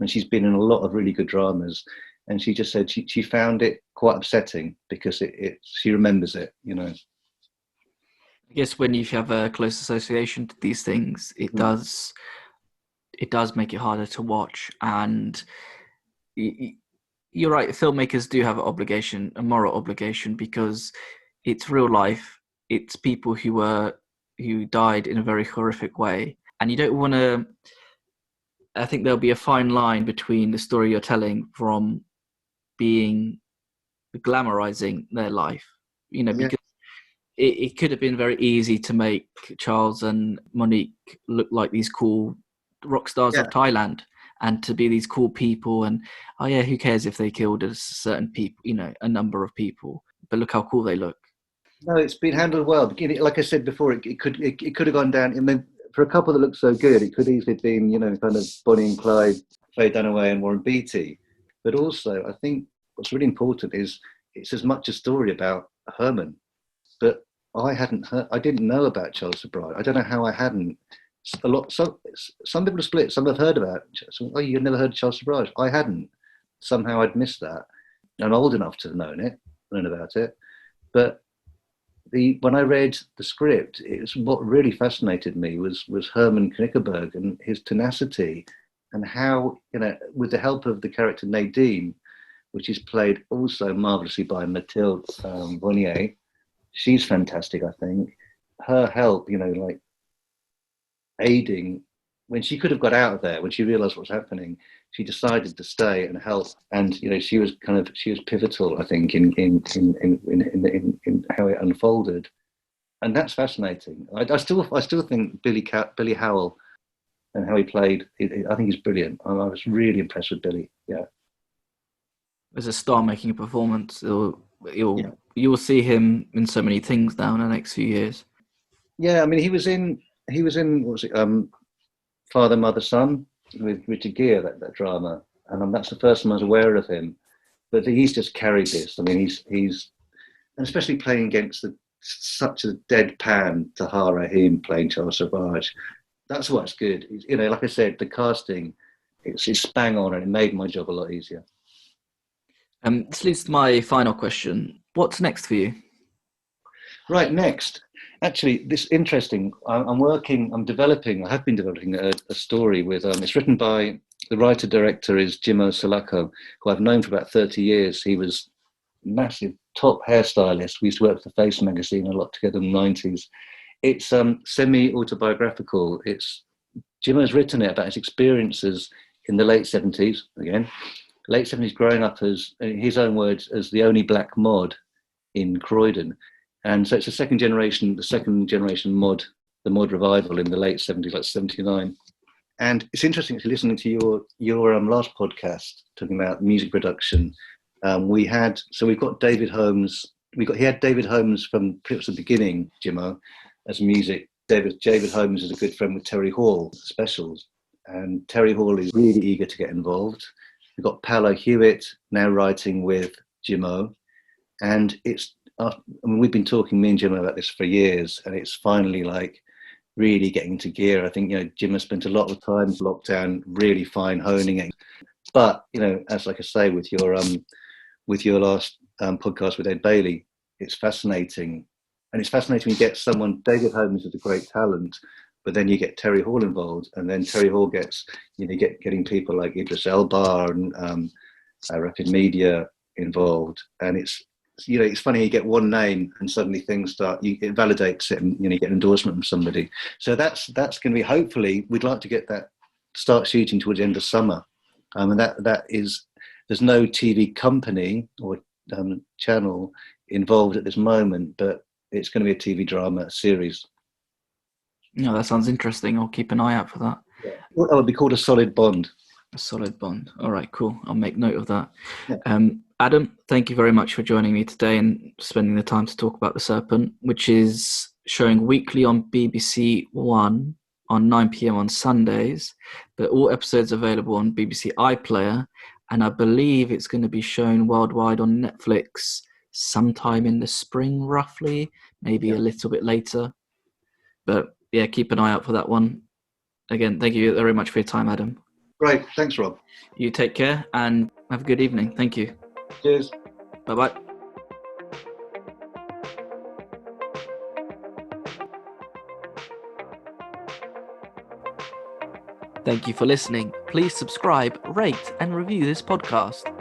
and she's been in a lot of really good dramas. And she just said she found it quite upsetting because she remembers it. I guess when you have a close association to these things, it does make it harder to watch. And you're right, filmmakers do have a moral obligation, because it's real life. It's people who died in a very horrific way, and you don't want to. I think there'll be a fine line between the story you're telling from being glamorizing their life, because it could have been very easy to make Charles and Monique look like these cool rock stars of Thailand, and to be these cool people, and who cares if they killed a certain people, a number of people, but look how cool they look. No, it's been handled well. Like I said before, it could have gone down. And then for a couple that look so good, it could easily have been, kind of Bonnie and Clyde, Faye Dunaway and Warren Beatty. But also, I think what's really important is it's as much a story about Herman. But I didn't know about Charles Sobrage. I don't know how I hadn't. Some people are split. Some have heard about it. So, you've never heard of Charles Sobrage? I hadn't. Somehow I'd missed that. I'm old enough to have known about it. But when I read the script, what really fascinated me was Herman Knickerberg and his tenacity, and how, with the help of the character Nadine, which is played also marvelously by Mathilde Bonnier. She's fantastic, I think. Her help, like aiding, when she could have got out of there, when she realised what was happening, she decided to stay and help. And she was pivotal, I think, in how it unfolded, and that's fascinating. I still think Billy Howell and how he played, I think he's brilliant. I was really impressed with Billy. Yeah, as a star making a performance, you'll see him in so many things now in the next few years. Yeah, I mean, he was in what was it, Father, Mother, Son with Richard Gere, that drama, and that's the first time I was aware of him. But he's just carried this. I mean, he's and especially playing against such a deadpan Tahar Rahim playing Charles Sobrage. That's what's good. Like I said, the casting, it's bang on, and it made my job a lot easier. This leads to my final question. What's next for you? Right, next. Actually, this interesting. I have been developing a story with, it's written by, the writer-director is Jimo Salako, who I've known for about 30 years. He was massive top hairstylist. We used to work for the Face magazine a lot together in the 90s. It's semi-autobiographical. Jimo's written it about his experiences in the late 70s, late 70s, growing up as, in his own words, as the only black mod in Croydon. And so it's the second generation mod, the mod revival in the late 70s, like 79. And it's interesting to listening to your last podcast talking about music production. We've got David Holmes. He had David Holmes from pretty much the beginning, Jimo, as music. David Holmes is a good friend with Terry Hall, Specials. And Terry Hall is really eager to get involved. We've got Paolo Hewitt now writing with Jimo. And we've been talking, me and Jimo, about this for years, and it's finally like, really getting into gear. I think, Jim has spent a lot of time lockdown, really fine honing it. But, as like I say, with your last podcast with Ed Bailey, it's fascinating. And it's fascinating when you get someone, David Holmes is a great talent, but then you get Terry Hall involved, and then Terry Hall gets, getting people like Idris Elba and Rapid Media involved. And it's funny, you get one name and suddenly things start, it validates it, and, you get an endorsement from somebody. So that's going to be, hopefully, we'd like to get that, start shooting towards the end of summer. And that is, there's no TV company or channel involved at this moment, but it's going to be a TV drama series. No, that sounds interesting. I'll keep an eye out for that. Yeah. Well, that would be called A Solid Bond. A Solid Bond. All right, cool. I'll make note of that. Yeah. Adam, thank you very much for joining me today and spending the time to talk about The Serpent, which is showing weekly on BBC One on 9 p.m. on Sundays, but all episodes available on BBC iPlayer, and I believe it's going to be shown worldwide on Netflix sometime in the spring, roughly, maybe a little bit later. But yeah, keep an eye out for that one. Again, thank you very much for your time, Adam. Great. Thanks, Rob. You take care and have a good evening. Thank you. Cheers. Bye-bye. Thank you for listening. Please subscribe, rate, and review this podcast.